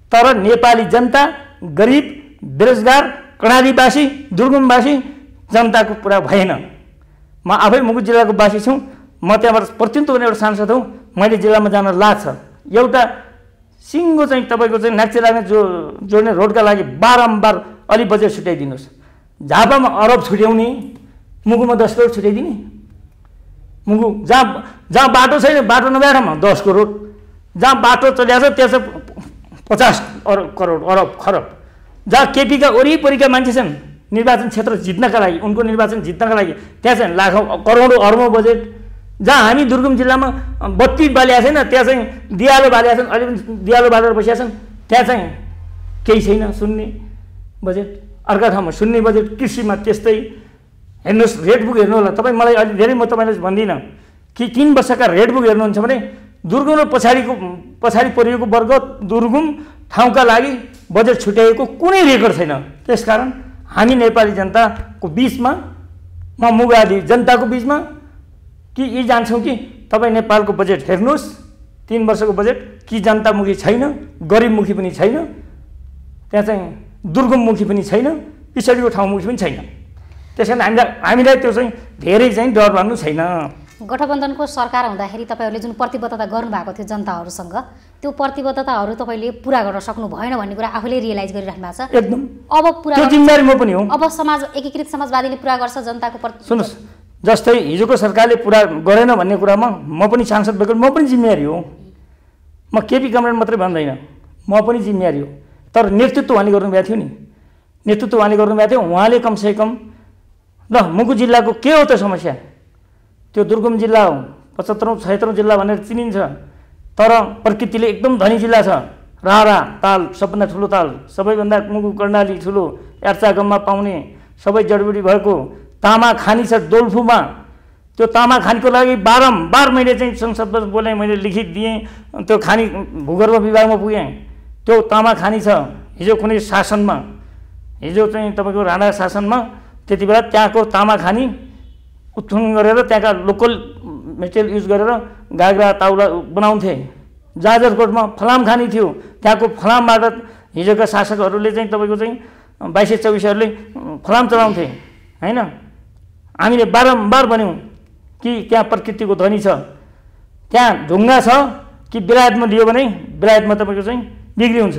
तर नेपाली जनता, गरिब, बेरोजगार, कर्णालीवासी, दुर्गुमवासी जनताको पुरा भएन। म आफै मुगु जिल्लाको वासी छु, म त्यहाँबाट प्रतिनिधित्व गर्ने एउटा सांसद हुँ। मैले जिल्लामा जान लाग्छ। एउटा सिङ्गो चाहिँ तपाईँको चाहिँ नाक्चे लाग्ने जोड्ने रोडका लागि बारम्बार अलि बजेट छुट्याइदिनुहोस्। झापामा अरब छुट्याउने, मुगुमा 10 करोड छुट्याइदिने। मुगु जहाँ बाटो छैन, बाटो नभए ठाउँमा 10 करोड, जहाँ बाटो चलिरहेको छ त्यहाँ चाहिँ 50 करोड अरब खरब। जहाँ केपीका वरिपरिका मान्छे छन् निर्वाचन क्षेत्र जित्नका लागि, उनको निर्वाचन जित्नका लागि त्यहाँ चाहिँ लाखौँ करोडौँ अरबौँ बजेट। जहाँ हामी दुर्गम जिल्लामा बत्ती बालिया छैन, त्यहाँ चाहिँ दियालो बालिया छन्, अहिले पनि दियालो बालेर बसिया छन्, त्यहाँ चाहिँ केही छैन सुन्ने बजेट। अर्का ठाउँमा सुन्ने बजेट। कृषिमा त्यस्तै। हेर्नुहोस्, रेड बुक हेर्नु होला तपाईँ। मलाई अलि धेरै म तपाईँलाई भन्दिनँ कि 3 वर्षका रेड बुक हेर्नुहुन्छ भने दुर्गम र पछाडि परिएको वर्ग दुर्गम ठाउँका लागि बजेट छुट्याएको कुनै रेकर्ड छैन। त्यसकारण हामी नेपाली जनताको बिचमा, म मुगादी जनताको बिचमा कि यी जान्छौँ कि तपाईँ नेपालको बजेट हेर्नुहोस्, 3 वर्षको बजेट कि जनतामुखी छैन, गरिबमुखी पनि छैन, त्यहाँ चाहिँ दुर्गममुखी पनि छैन, पिछडिको ठाउँमुखी पनि छैन। त्यस कारण हामीलाई त्यो चाहिँ धेरै चाहिँ डर भन्नु छैन। गठबन्धनको सरकार हुँदाखेरि तपाईँहरूले जुन प्रतिबद्धता गर्नुभएको थियो जनताहरूसँग, त्यो प्रतिबद्धताहरू तपाईँले पुरा गर्न सक्नु भएन भन्ने कुरा आफूले रियलाइज गरिराख्नु भएको छ। एकदम। अब पुरा त्यो जिम्मेवारी म पनि हो। अब एकीकृत समाजवादीले पुरा गर्छ जनताको प्रति। सुन्नुहोस्, जस्तै हिजोको सरकारले पुरा गरेन भन्ने कुरामा म पनि सांसद भएको, म पनि जिम्मेवारी हो। म केपी कामरेड मात्रै भन्दैन, म पनि जिम्मेवारी हो। तर नेतृत्व उहाँले गर्नुभएको थियो नि, नेतृत्व उहाँले गर्नुभएको थियो। उहाँले कमसेकम ल मुगु जिल्लाको के हो त समस्या, त्यो दुर्गम जिल्ला हो, 75औं 76औं जिल्ला भनेर चिनिन्छ, तर प्रकृतिले एकदम धनी जिल्ला छ। रारा ताल सबभन्दा ठुलो ताल, सबैभन्दा मुगु कर्णाली ठुलो, यार्चागममा पाउने सबै जडीबुटी भएको तामा खानी छ दोलफुमा। त्यो तामा खानीको लागि बारम्बार मैले चाहिँ संसदमा बोलेँ, मैले लिखित दिएँ, त्यो खानी भूगर्भ विभागमा पुगेँ। त्यो तामा खानी छ। हिजो कुनै शासनमा, हिजो चाहिँ तपाईँको राणा शासनमा त्यति बेला त्यहाँको तामा खानी उत्खनन गरेर त्यहाँका लोकल मेटेरियल युज गरेर गाग्रा ताउला बनाउँथे। जाजरकोटमा फलाम खानी थियो, त्यहाँको फलामबाट हिजोका शासकहरूले चाहिँ तपाईँको चाहिँ 2224हरूले फलाम चलाउँथे होइन। हामीले बारम्बार भन्यौँ कि त्यहाँ प्रकृतिको धनी छ, त्यहाँ ढुङ्गा छ कि बेलायतमा लियो भने बेलायतमा तपाईँको चाहिँ बिक्री हुन्छ।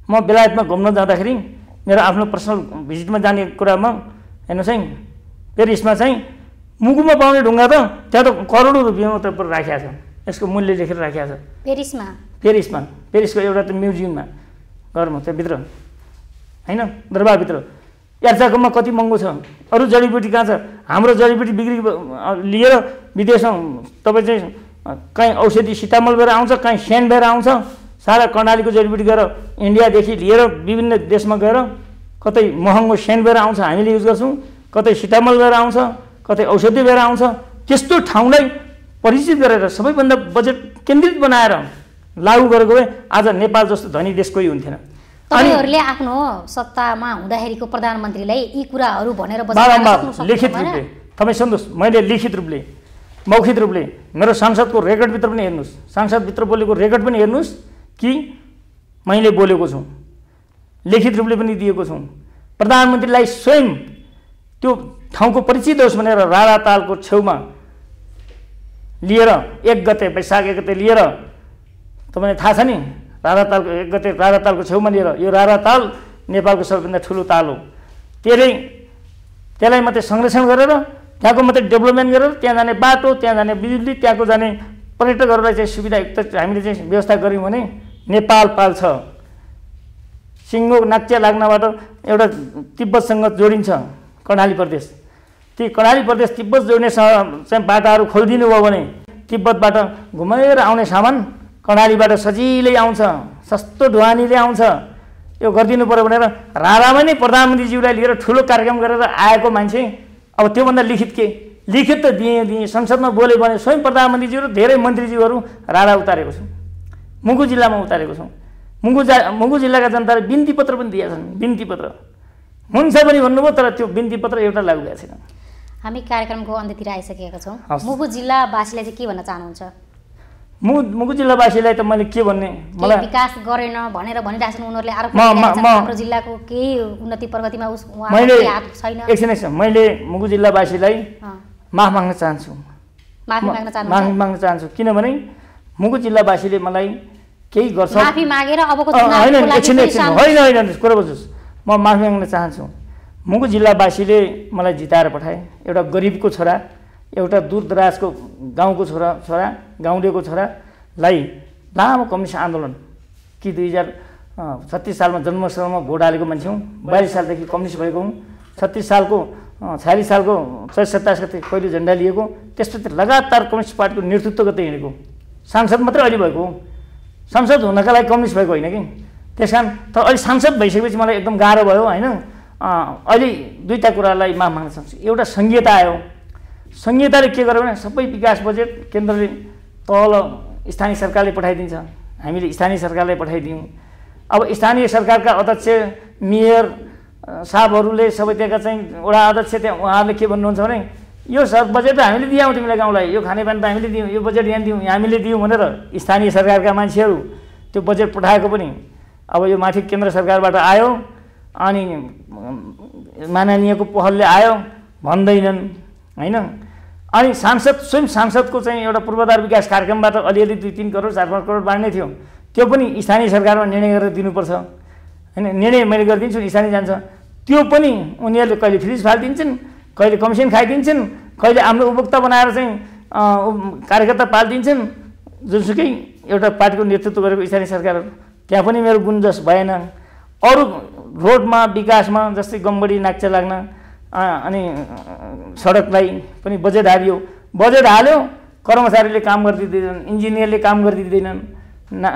म बेलायतमा घुम्न जाँदाखेरि मेरो आफ्नो पर्सनल भिजिटमा जाने कुरामा हेर्नुहोस् है, पेरिसमा चाहिँ मुगुमा पाउने ढुङ्गा त त्यहाँ त करोडौँ रुपियाँमा त राखिएको छ, यसको मूल्य लेखेर राखिएको छ। पेरिसको एउटा त म्युजियममा घरमा त्यहाँभित्र होइन, दरबारभित्र। यार्चाकोमा कति महँगो छ, अरू जडीबुटी कहाँ छ? हाम्रो जडीबुटी बिक्री लिएर विदेशमा तपाईँ चाहिँ कहीँ औषधि सितामल भएर आउँछ, कहीँ सेन भएर आउँछ। सारा कर्णालीको जडीबुटी गएर इन्डियादेखि लिएर विभिन्न देशमा गएर कतै महँगो सेन भएर आउँछ, हामीले युज गर्छौँ, कतै सितामल भएर आउँछ, कतै औषधि भएर आउँछ। त्यस्तो ठाउँलाई परिचित गरेर सबैभन्दा बजेट केन्द्रित बनाएर लागू गरेको भए आज नेपाल जस्तो धनी देश कोही हुन्थेन। तपाईँहरूले आफ्नो सत्तामा हुँदाखेरिको प्रधानमन्त्रीलाई यी कुराहरू भनेर लिखित रूपले, तपाईँ सुन्नुहोस्, मैले लिखित रूपले मौखिक रूपले मेरो सांसदको रेकर्डभित्र पनि हेर्नुहोस्, सांसदभित्र बोलेको रेकर्ड पनि हेर्नुहोस् कि मैले बोलेको छु, लिखित रूपले पनि दिएको छु। प्रधानमन्त्रीलाई स्वयं त्यो ठाउँको परिचित होस् भनेर रारा तालको छेउमा लिएर 1 गते वैशाख 1 गते लिएर, तपाईँलाई थाहा छ नि रारा तालको 1 गते रारा तालको छेउमा लिएर, यो रारा ताल नेपालको सबैभन्दा ठुलो ताल हो। त्यसलाई मात्रै संरक्षण गरेर, त्यहाँको मात्रै डेभलपमेन्ट गरेर, त्यहाँ जाने बाटो, त्यहाँ जाने बिजुली, त्यहाँको जाने पर्यटकहरूलाई चाहिँ सुविधायुक्त हामीले चाहिँ व्यवस्था गऱ्यौँ भने नेपाल पाल्छ। सिङ्गो नाक्चिया लाग्नबाट एउटा तिब्बतसँग जोडिन्छ कर्णाली प्रदेश। ती कर्णाली प्रदेश तिब्बत जोड्ने चाहिँ बाटाहरू खोलिदिनु भयो भने तिब्बतबाट घुमेर आउने सामान कर्णालीबाट सजिलै आउँछ, सस्तो ढुवानीले आउँछ। यो गरिदिनु पर्यो भनेर रारामा नै प्रधानमन्त्रीज्यूलाई लिएर ठुलो कार्यक्रम गरेर आएको मान्छे, अब त्योभन्दा लिखित के लिखित त दिएँ संसदमा बोले भने स्वयं प्रधानमन्त्रीज्यू र धेरै मन्त्रीज्यूहरू राडा उतारेको छु। मुगु जिल्लामा उतारेको छौँ। मुगु जिल्लाका जनताले बिन्ती पत्र पनि दिएका छन्। बिन्ती पत्र हुन्छ पनि भन्नुभयो, तर त्यो बिन्ती पत्र एउटा लागू भएको छैन। हामी कार्यक्रमको अन्त्यतिर आइसकेका छौँ। मुगु जिल्लावासीलाई चाहिँ के भन्न चाहनुहुन्छ? मुगु जिल्लावासीलाई त मैले के भन्ने, मलाई विकास गरेन भनेर भनिरहेका छन् उनीहरूले, आरोप लगाइरहेका छन् हाम्रो जिल्लाको केही उन्नति प्रगतिमा उहाँको हात छैन। एकछिन मैले मुगु जिल्लावासीलाई माफ माग्न चाहन्छु। माफी माग्न चाहन्छु किनभने मुगु जिल्लावासीले मलाई केही गर्छ माफी मागेर अबको होइन कुरा बुझ्नुहोस्, म माफी माग्न चाहन्छु। मुगु जिल्लावासीले मलाई जिताएर पठाए। एउटा गरिबको छोरा, एउटा दूरदराजको गाउँको छोरा गाउँलेको छोरालाई लामो कम्युनिस्ट आन्दोलन कि 2036 सालमा जन्मस्थलमा भोट हालेको मान्छे हुँ। 42 सालदेखि कम्युनिस्ट भएको हुँ। 36 सालको 46 सालको 27 गते पहिलो झन्डा लिएको, त्यसपछि लगातार कम्युनिस्ट पार्टीको नेतृत्व गर्दै हिँडेको। सांसद मात्रै अहिले भएको हो। सांसद हुनका लागि कम्युनिस्ट भएको होइन कि। त्यस कारण तर अहिले सांसद भइसकेपछि मलाई एकदम गाह्रो भयो होइन। अहिले दुईवटा कुरालाई माफ माग्न चाहन्छु। एउटा संहिता आयो। संहिताले के गर्यो भने सबै विकास बजेट केन्द्रले तल स्थानीय सरकारले पठाइदिन्छ, हामीले स्थानीय सरकारलाई पठाइदियौँ। अब स्थानीय सरकारका अध्यक्ष, मेयर साहबहरूले सबै त्यहाँका चाहिँ वडा अध्यक्ष त्यहाँ उहाँहरूले के भन्नुहुन्छ भने यो बजेट त हामीले दियौँ तिमीलाई गाउँलाई, यो खानेपानी त हामीले दियौँ, यो बजेट यहाँ दियौँ, हामीले दियौँ भनेर स्थानीय सरकारका मान्छेहरू त्यो बजेट पठाएको पनि अब यो माथि केन्द्र सरकारबाट आयो अनि माननीयको पहलले आयो भन्दैनन् होइन। अनि स्वयं सांसदको चाहिँ एउटा पूर्वाधार विकास कार्यक्रमबाट अलिअलि 2-3 करोड 4-5 करोड बाँड्ने थियो, त्यो पनि स्थानीय सरकारमा निर्णय गरेर दिनुपर्छ होइन। निर्णय मैले गरिदिन्छु, स्थानीय जान्छ। त्यो पनि उनीहरूले कहिले फ्रिज फालिदिन्छन्, कहिले कमिसन खाइदिन्छन्, कहिले आफ्नो उपभोक्ता बनाएर चाहिँ कार्यकर्ता पालिदिन्छन्। जुनसुकै एउटा पार्टीको नेतृत्व गरेको स्थानीय सरकारहरू, त्यहाँ पनि मेरो गुन्जस भएन। अरू रोडमा विकासमा जस्तै गम्बडी नाक्चा लाग्न अनि सडकलाई पनि बजेट हाल्यो। बजेट हाल्यो, कर्मचारीले काम गरिदिँदैनन्, इन्जिनियरले काम गरिदिँदैनन्।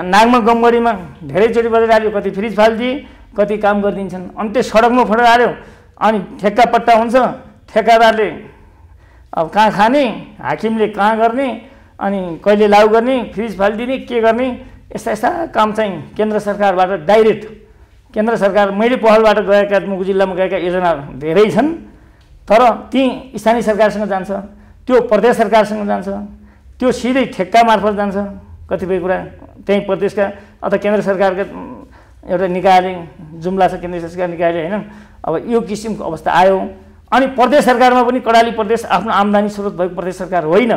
नागमा गम्बडीमा धेरैचोटि बजेट हाल्यो, कति फ्रिज फालिदिए, कति काम गरिदिन्छन्। अनि त्यो सडकमा फोटो हाल्यो अनि ठेक्का पट्टा हुन्छ, ठेक्कादारले अब कहाँ खाने, हाकिमले कहाँ गर्ने, अनि कहिले लागु गर्ने, फ्रिज फालिदिने, के गर्ने, यस्ता काम चाहिँ केन्द्र सरकारबाट डाइरेक्ट केन्द्र सरकार मैले पहलबाट गएका मुगु जिल्लामा गएका योजना धेरै छन्, तर ती स्थानीय सरकारसँग जान्छ, त्यो प्रदेश सरकारसँग जान्छ, त्यो सिधै ठेक्का मार्फत जान्छ। कतिपय कुरा त्यही प्रदेशका अथवा केन्द्र सरकारका एउटा निकायले, जुम्ला छ केन्द्र सरकार निकायले होइन। अब यो किसिमको अवस्था आयो। अनि प्रदेश सरकारमा पनि कर्णाली प्रदेश आफ्नो आम्दानी स्रोत भएको प्रदेश सरकार होइन।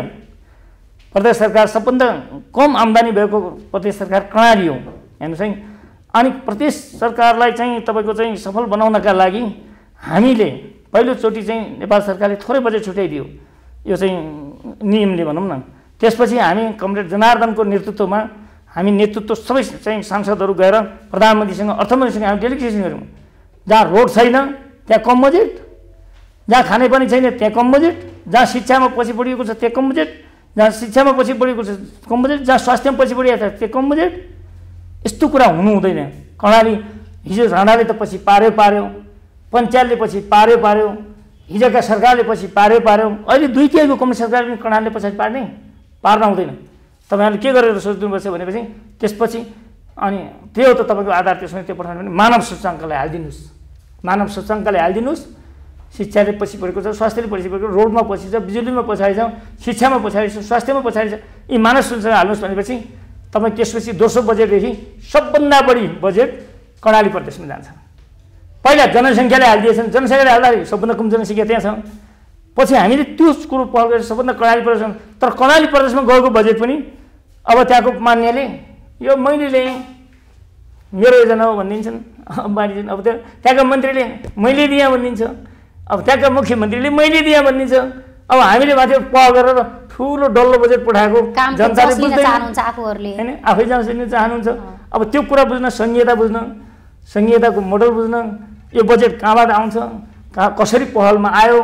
प्रदेश सरकार सबभन्दा कम आम्दानी भएको प्रदेश सरकार कर्णाली हो हेर्नुहोस् है। अनि प्रदेश सरकारलाई चाहिँ तपाईँको चाहिँ सफल बनाउनका लागि हामीले पहिलोचोटि चाहिँ नेपाल सरकारले थोरै बजेट छुट्याइदियो, यो चाहिँ नियमले भनौँ न। त्यसपछि हामी कमरेड जनार्दनको नेतृत्वमा हामी नेतृत्व सबै चाहिँ सांसदहरू गएर प्रधानमन्त्रीसँग अर्थमन्त्रीसँग हामी डेलिगेसन गऱ्यौँ। जहाँ रोड छैन त्यहाँ कम बजेट, जहाँ खानेपानी छैन त्यहाँ कम बजेट, जहाँ शिक्षामा पछि बढिएको छ त्यहाँ कम बजेट, जहाँ शिक्षामा पछि बढेको छ कम बजेट, जहाँ स्वास्थ्यमा पछि बढिएको छ त्यो कम बजेट। यस्तो कुरा हुनु हुँदैन। कर्णाली हिजो राणाले त पछि पार्यो, पञ्चायतले पछि पार्यो, हिजोका सरकारले पछि पार्यो। अहिले दुईतिहाईको कम्युनिस्ट सरकारले पनि कर्णालीले पछाडि पार्न हुँदैन। तपाईँहरूले के गरेर सोचिदिनुपर्छ भनेपछि त्यसपछि अनि त्यो त तपाईँको आधार त्यसमा त्यो पठाउनु भने मानव सूचकाङ्कलाई हालिदिनुहोस्। मानव सूचकाङ्कलाई हालिदिनुहोस्। शिक्षाले पछि पढेको छ, स्वास्थ्यले पछि पढेको, रोडमा पछि छ, बिजुलीमा पछाडि छ, शिक्षामा पछाडि छ, स्वास्थ्यमा पछाडि छ, यी मानव सूचकाङ्क हाल्नुहोस् भनेपछि तपाईँ त्यसपछि दोस्रो बजेटदेखि सबभन्दा बढी बजेट कर्णाली प्रदेशमा जान्छ। पहिला जनसङ्ख्याले हालिदिएछन्, जनसङ्ख्याले हाल्दाखेरि सबभन्दा कम जनसङ्ख्या त्यहाँ छ। पछि हामीले त्यो कुरो पहल गरेर सबभन्दा कर्णाली प्रदेशमा, तर कर्णाली प्रदेशमा गएको बजेट पनि अब त्यहाँको मान्यले यो मैले ल्याएँ मेरो योजना हो भनिदिन्छन्। अब त्यहाँका मन्त्रीले मैले दिएँ भनिदिन्छ, अब त्यहाँका मुख्यमन्त्रीले मैले दिएँ भनिदिन्छ। अब हामीले माथि पहल गरेर ठुलो डल्लो बजेट पठाएको जनताले बुझ्दैन होइन, आफै जान चाहनुहुन्छ। अब त्यो कुरा बुझ्न, संहिता बुझ्न, संहिताको मोडल बुझ्न, यो बजेट कहाँबाट आउँछ, कसरी पहलमा आयो,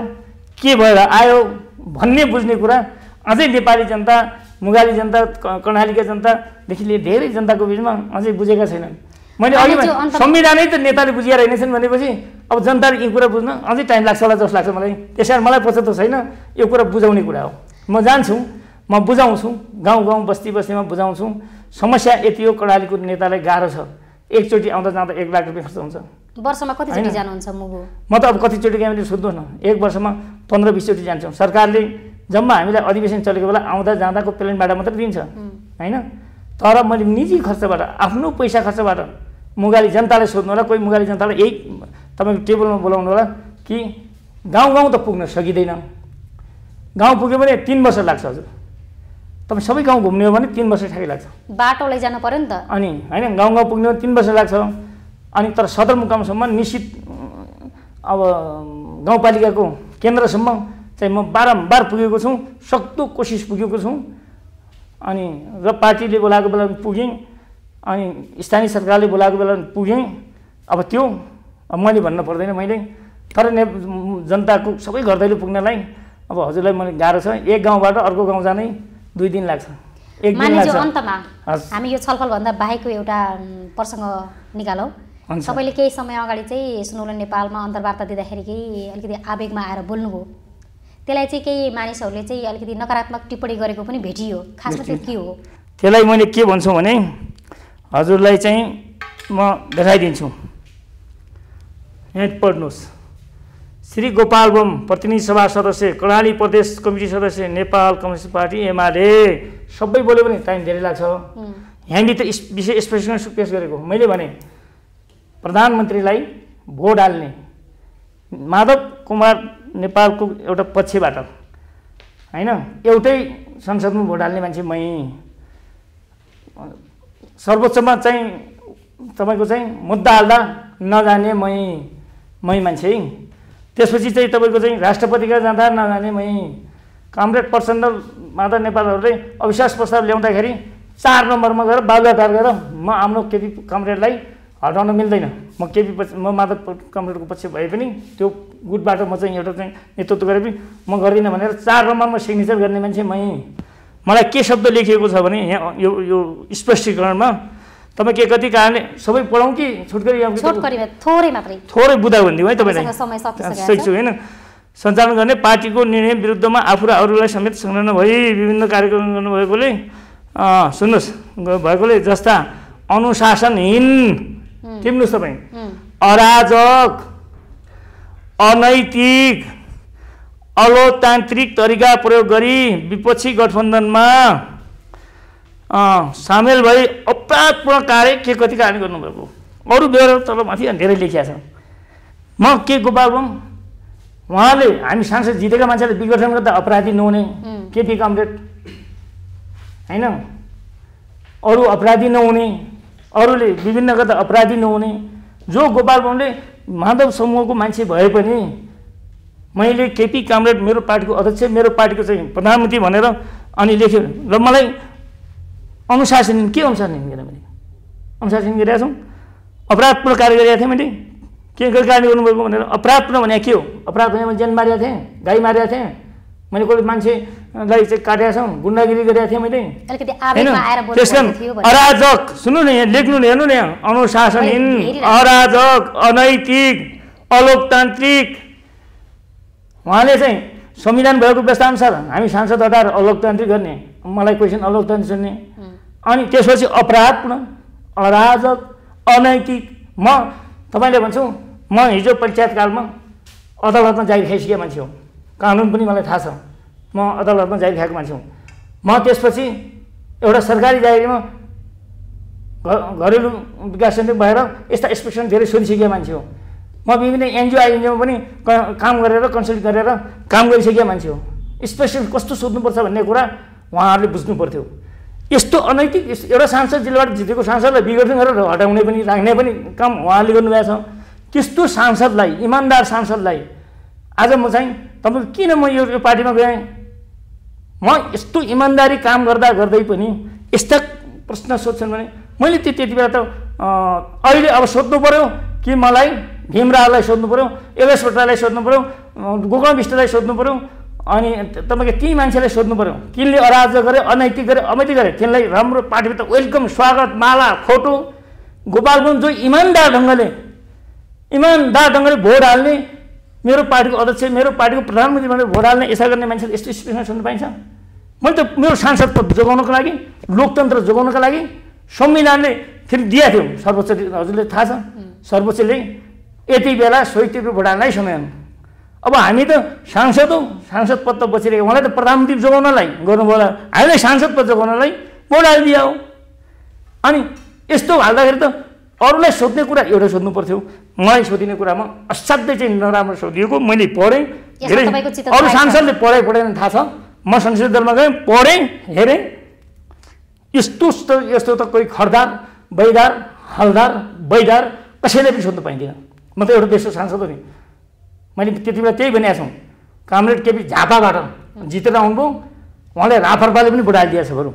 के भएर आयो भन्ने बुझ्ने कुरा अझै नेपाली जनता, मुगाली जनता, कर्णालीका जनतादेखि लिएर धेरै जनताको बिचमा अझै बुझेका छैनन्। मैले अघि संविधानै त नेताले बुझिएर रहेनछन् भनेपछि अब जनताले यो कुरा बुझ्न अझै टाइम लाग्छ होला जस्तो लाग्छ मलाई। त्यसैले मलाई पछुतो छैन, यो कुरा बुझाउने कुरा हो। म जान्छु, म बुझाउँछु, गाउँ गाउँ बस्ती बस्तीमा बुझाउँछु। समस्या यति हो, कर्णालीको नेतालाई गाह्रो छ। एकचोटि आउँदा जाँदा 1 लाख रुपियाँ खर्च हुन्छ। वर्षमा कतिचोटि जानुहुन्छ मुगु? म त अब कतिचोटि गएँ भने सोध्नु न, 1 वर्षमा 15-20 चोटि जान्छौँ। सरकारले जम्मा हामीलाई अधिवेशन चलेको बेला आउँदा जाँदाको प्लेन भाडा मात्रै दिन्छ होइन। तर मैले निजी खर्चबाट, आफ्नो पैसा खर्चबाट मुगाली जनतालाई सोध्नु होला, कोही मुगाली जनतालाई यही तपाईँको टेबलमा बोलाउनु होला कि गाउँ गाउँ त पुग्न सकिँदैन। गाउँ पुग्यो भने 3 वर्ष लाग्छ हजुर। तपाईँ सबै गाउँ घुम्ने हो भने 3 वर्ष ठ्याक्कै लाग्छ। बाटो लैजानु पर्यो नि त। अनि होइन, गाउँ गाउँ पुग्ने हो 3 वर्ष लाग्छ। अनि तर सदरमुकामसम्म निश्चित अब गाउँपालिकाको केन्द्रसम्म चाहिँ म बारम्बार पुगेको छु, सक्दो कोसिस पुगेको छु। अनि र पार्टीले बोलाएको बेला पुगेँ, अनि स्थानीय सरकारले बोलाएको बेला पुगेँ। अब त्यो मैले भन्नु पर्दैन मैले, तर जनताको सबै घर दैलो पुग्नलाई अब हजुरलाई मलाई गाह्रो छ। एक गाउँबाट अर्को गाउँ जानै 2 दिन लाग्छ, 1 दिन लाग्छ। अन्तमा हामी यो छलफलभन्दा बाहेकको एउटा प्रसङ्ग निकालौँ। तपाईँले केही समय अगाडि चाहिँ सुनौलो नेपालमा अन्तर्वार्ता दिँदाखेरि केही अलिकति आवेगमा आएर बोल्नुभयो। त्यसलाई चाहिँ केही मानिसहरूले चाहिँ अलिकति नकारात्मक टिप्पणी गरेको पनि भेटियो। खासमा त्यो के हो? त्यसलाई मैले के भन्छु भने हजुरलाई चाहिँ म देखाइदिन्छु, यहाँ पढ्नुहोस्। श्री गोपाल बम, प्रतिनिधि सभा सदस्य, कर्णाली प्रदेश कमिटी सदस्य, नेपाल कम्युनिस्ट पार्टी एमाले। सबै बोल्यो भने टाइम धेरै लाग्छ। यहाँनिर त विषय स्पष्ट पेश गरेको मैले भने प्रधानमन्त्रीलाई भोट हाल्ने माधव कुमार नेपालको एउटा पक्षबाट होइन, एउटै संसदमा भोट हाल्ने मान्छे मै। सर्वोच्चमा चाहिँ तपाईँको चाहिँ मुद्दा हाल्दा नजाने मै मान्छे। त्यसपछि चाहिँ तपाईँको चाहिँ राष्ट्रपतिका जाँदा नजाने मै। कमरेड प्रचण्ड माधव नेपालहरूले अविश्वास प्रस्ताव ल्याउँदाखेरि 4 नम्बरमा गएर बाहुल्याकार गरेर म आफ्नो केपी कमरेडलाई हटाउन मिल्दैन, म केपी म माधव कमरेडको पक्ष भए पनि त्यो गुटबाट म चाहिँ एउटा चाहिँ नेतृत्व गरे पनि म गर्दिनँ भनेर 4 नम्बरमा सिग्नेचर गर्ने मान्छे मै। मलाई के शब्द लेखिएको छ भने यहाँ यो स्पष्टीकरणमा तपाईँ के कति कारणले सबै पढौँ कि छुटकरी थोरै बुझा भनिदिउँ है तपाईँलाई। सक्छु होइन। सञ्चालन गर्ने पार्टीको निर्णय विरुद्धमा आफू र अरूलाई समेत संलग्न भई विभिन्न कार्यक्रम गर्नुभएकोले सुन्नुहोस् भएकोले जस्ता अनुशासनहीन, टिप्नुहोस् तपाईँ, अराजक, अनैतिक, अलोकतान्त्रिक तरिका प्रयोग गरी विपक्षी गठबन्धनमा सामेल भई अपराधपूर्ण कार्य के कति कार्य गर्नुभएको। अरू बेहोरा तलमाथि धेरै लेखिया छ। म के गोपाल बम, उहाँले हामी सांसद जितेका मान्छेले विघटन गर्दा अपराधी नहुने केपी कमरेड होइन, अरू अपराधी नहुने, अरूले विभिन्न गर्दा अपराधी नहुने जो गोपाल बमले माधव समूहको मान्छे भए पनि मैले केपी कमरेड मेरो पार्टीको अध्यक्ष, मेरो पार्टीको चाहिँ प्रधानमन्त्री भनेर अनि लेख्यो। र मलाई अनुशासन के अनुशासन गरेँ मैले? अनुशासन गरिरहेको छौँ, अपराधपूर्ण कार्य गरिरहेको थिएँ मैले। के कार्य गर्नुभएको भनेर अपराधपूर्ण भने के हो? अपराध भने मैले ज्यान मारेको थिएँ, गाई मारेको थिएँ, मैले कसले मान्छेलाई चाहिँ काटेको छौँ, गुन्डागिरी गरेको थिएँ मैले होइन। त्यस कारण अराजक, सुन्नु न यहाँ लेख्नु न, हेर्नु न यहाँ, अनुशासनहीन, अराजक, अनैतिक, अलोकतान्त्रिक। उहाँले चाहिँ संविधान भएको व्यवस्थाअनुसार हामी सांसद हटाएर अलोकतान्त्रिक गर्ने, मलाई क्वेसन अलोकतान्त्रिक सुन्ने। अनि त्यसपछि अपराधपूर्ण, अराजक, अनैतिक। म तपाईँले भन्छु म हिजो पञ्चायतकालमा अदालतमा जागिर खाइसकेको मान्छे हो, कानुन पनि मलाई थाहा छ, म अदालतमा जागिर खाएको मान्छे हुँ। म त्यसपछि एउटा सरकारी जागिरमा घरेलु विकास केन्द्र भएर यस्ता एक्सपेक्सन धेरै सोधिसकेको मान्छे हो। म विभिन्न एनजिओमा पनि काम गरेर कन्सल्ट गरेर काम गरिसकेको मान्छे हो। स्पेसल कस्तो सोध्नुपर्छ भन्ने कुरा उहाँहरूले बुझ्नु पर्थ्यो। यस्तो अनैतिक एउटा सांसद जिल्लाबाट जितेको सांसदलाई विघटन गरेर हटाउने पनि राख्ने पनि काम उहाँले गर्नुभएको छ। त्यस्तो सांसदलाई, इमान्दार सांसदलाई आज म चाहिँ तपाईँको किन म यो पार्टीमा गएँ? म यस्तो इमान्दारी काम गर्दा गर्दै पनि यस्ता प्रश्न सोध्छन् भने मैले त्यति बेला त अहिले अब सोध्नु पऱ्यो कि मलाई भीमरावलाई सोध्नु पऱ्यो, योगेश भट्टराईलाई सोध्नु पऱ्यो, गोकर्ण विष्टलाई सोध्नु पऱ्यो, अनि तपाईँको ती मान्छेलाई सोध्नु पऱ्यो किनले अराजक गरे, अनैतिक गरे, अमैतिक गरे। तिनलाई राम्रो पार्टीभित्र वेलकम, स्वागत, माला, फोटो गोपालगञ्ज जो इमान्दार ढङ्गले भोट हाल्ने, मेरो पार्टीको अध्यक्ष, मेरो पार्टीको प्रधानमन्त्री भनेर भोट हाल्ने, यसो गर्ने मान्छेले यस्तो स्पिचमा सुन्नु पाइन्छ? मैले त मेरो सांसद पद जोगाउनको लागि, लोकतन्त्र जोगाउनका लागि संविधानले फेरि दिएको थियो सर्वोच्च, हजुरले थाहा छ, सर्वोच्चले यति बेला 100 रुपियाँ भोट हाल्नै समय हो। अब हामी त सांसद हौ, सांसद पद त बचिरहेको, उहाँलाई त प्रधानमन्त्री जोगाउनलाई गर्नुभयो होला, हामीलाई सांसद पद जोगाउनलाई भोट हालिदियो। अनि यस्तो हाल्दाखेरि त अरूलाई सोध्ने कुरा एउटा सोध्नु पर्थ्यो, मलाई सोधिने कुरामा असाध्यै चाहिँ नराम्रो सोधिएको। मैले पढेँ, अरू सांसदले पढेन थाहा छ, म संसदीय दलमा गएँ, पढेँ, हेरेँ, यस्तो त कोही खरदार, बैदार, हलदार, बैदार कसैले पनि सोध्नु पाइँदैन। म त एउटा देशको सांसद हो नि। मैले त्यति बेला त्यही भनेको छु, कामरेड केपी झापाबाट जितेर आउनुभयो, उहाँले राफरपाले पनि भोट हालिदिएको छ बरु,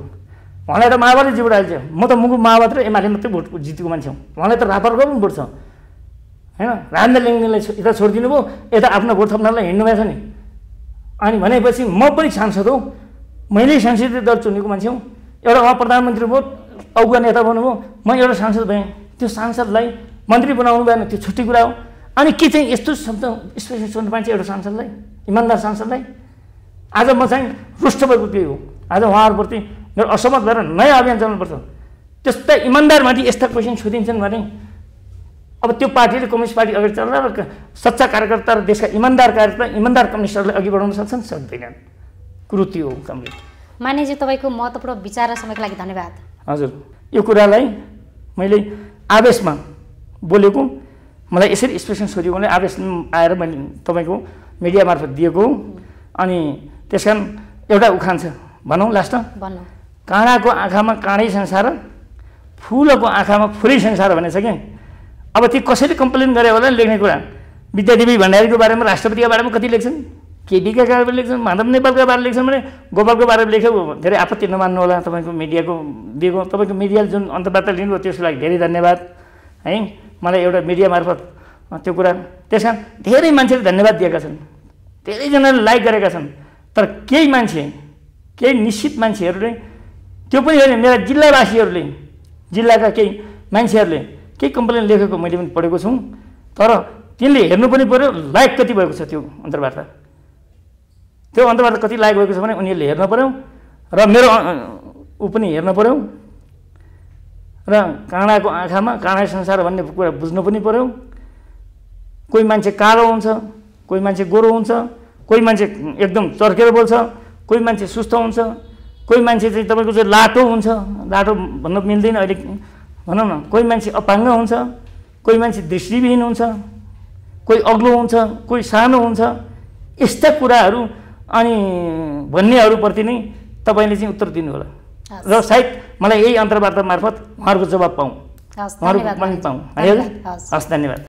उहाँलाई त माओवादी भोट हाल्छ, म त मुगु माओवादी र एमाले मात्रै भोट जितेको मान्छे हो, उहाँलाई त राफरको पनि भोट छ होइन। राजेन्द्र लिङ्गदेनलाई यता छोडिदिनु भयो, यता आफ्नो भोट थप्नलाई हिँड्नु भएको छ नि। अनि भनेपछि म पनि सांसद हो, मैले संसदीय दल चुनेको मान्छे हो, एउटा उहाँ प्रधानमन्त्री भयो, अगुवा नेता बन्नुभयो, म एउटा सांसद भएँ, त्यो सांसदलाई मन्त्री बनाउनु भएन, त्यो छुट्टी कुरा हो। अनि के चाहिँ यस्तो शब्द स्पेसल सुन्नु पाइन्छ एउटा सांसदलाई, इमान्दार सांसदलाई? आज म चाहिँ रुष्ट भएको त्यही हो। आज उहाँहरूप्रति मेरो असहमत भएर नयाँ अभियान चलाउनुपर्छ। त्यस्ता इमान्दारमाथि यस्ता क्वेसन सोधिन्छन् भने अब त्यो पार्टीले, कम्युनिस्ट पार्टी अगाडि चल्दा र सच्चा कार्यकर्ता र देशका इमान्दार कार्यकर्ता, इमान्दार कम्युनिस्टहरूलाई अघि बढाउन सक्छन्? सक्दैनन्। कुरो त्यो हो कमरेड। मान्यजी, तपाईँको महत्त्वपूर्ण विचार र समयको लागि धन्यवाद। हजुर, यो कुरालाई मैले आवेशमा बोलेको, मलाई यसरी स्पेसन सोधियो भने आवेश आएर मैले तपाईँको मिडिया मार्फत दिएको। अनि त्यस कारण एउटा उखान छ, भनौँ लास्टमा, काँडाको आँखामा काँडै संसार, फुलको आँखामा फुलै संसार भनेछ कि। अब ती कसैले कम्प्लेन गरे होला लेख्ने कुरा, विद्यादेवी भण्डारीको बारेमा, राष्ट्रपतिको बारेमा कति लेख्छन्, केपीका बारेमा लेख्छन्, माधव नेपालका बारेमा लेख्छन् भने गोपालको बारेमा लेख्यो, धेरै आपत्ति नमान्नु होला। तपाईँको मिडियाको दिएको, तपाईँको मिडियाले जुन अन्तर्वार्ता लिनुभयो त्यसको लागि धेरै धन्यवाद है। मलाई एउटा मिडिया मार्फत त्यो कुरा, त्यस कारण धेरै मान्छेले धन्यवाद दिएका छन्, धेरैजनाले लाइक गरेका छन्। तर केही मान्छे, केही निश्चित मान्छेहरूले, त्यो पनि होइन, मेरा जिल्लावासीहरूले, जिल्लाका केही मान्छेहरूले केही कम्प्लेन लेखेको मैले पनि पढेको छु। तर तिनले हेर्नु पनि पऱ्यो लाइक कति भएको छ, त्यो अन्तर्वार्ता, त्यो अन्तर्वार्ता कति लाइक भएको छ भने उनीहरूले हेर्नु पऱ्यो र मेरो ऊ पनि हेर्नु पऱ्यो र काँडाको आँखामा काँडा संसार भन्ने कुरा बुझ्नु पनि पऱ्यो। कोही मान्छे कालो हुन्छ, कोही मान्छे गोरो हुन्छ, कोही मान्छे एकदम चर्केर बोल्छ, कोही मान्छे सुस्त हुन्छ, कोही मान्छे चाहिँ तपाईँको चाहिँ लाटो हुन्छ, लाटो भन्न मिल्दैन अहिले भनौँ न, कोही मान्छे अपाङ्ग हुन्छ, कोही मान्छे दृष्टिविहीन हुन्छ, कोही अग्लो हुन्छ, कोही सानो हुन्छ। यस्ता कुराहरू अनि भन्नेहरूप्रति नै तपाईँले चाहिँ उत्तर दिनु होला र सायद मलाई यही अन्तर्वार्ता मार्फत उहाँहरूको जवाब पाऊँ, उहाँहरूको पनि पाऊँ। हस्, धन्यवाद।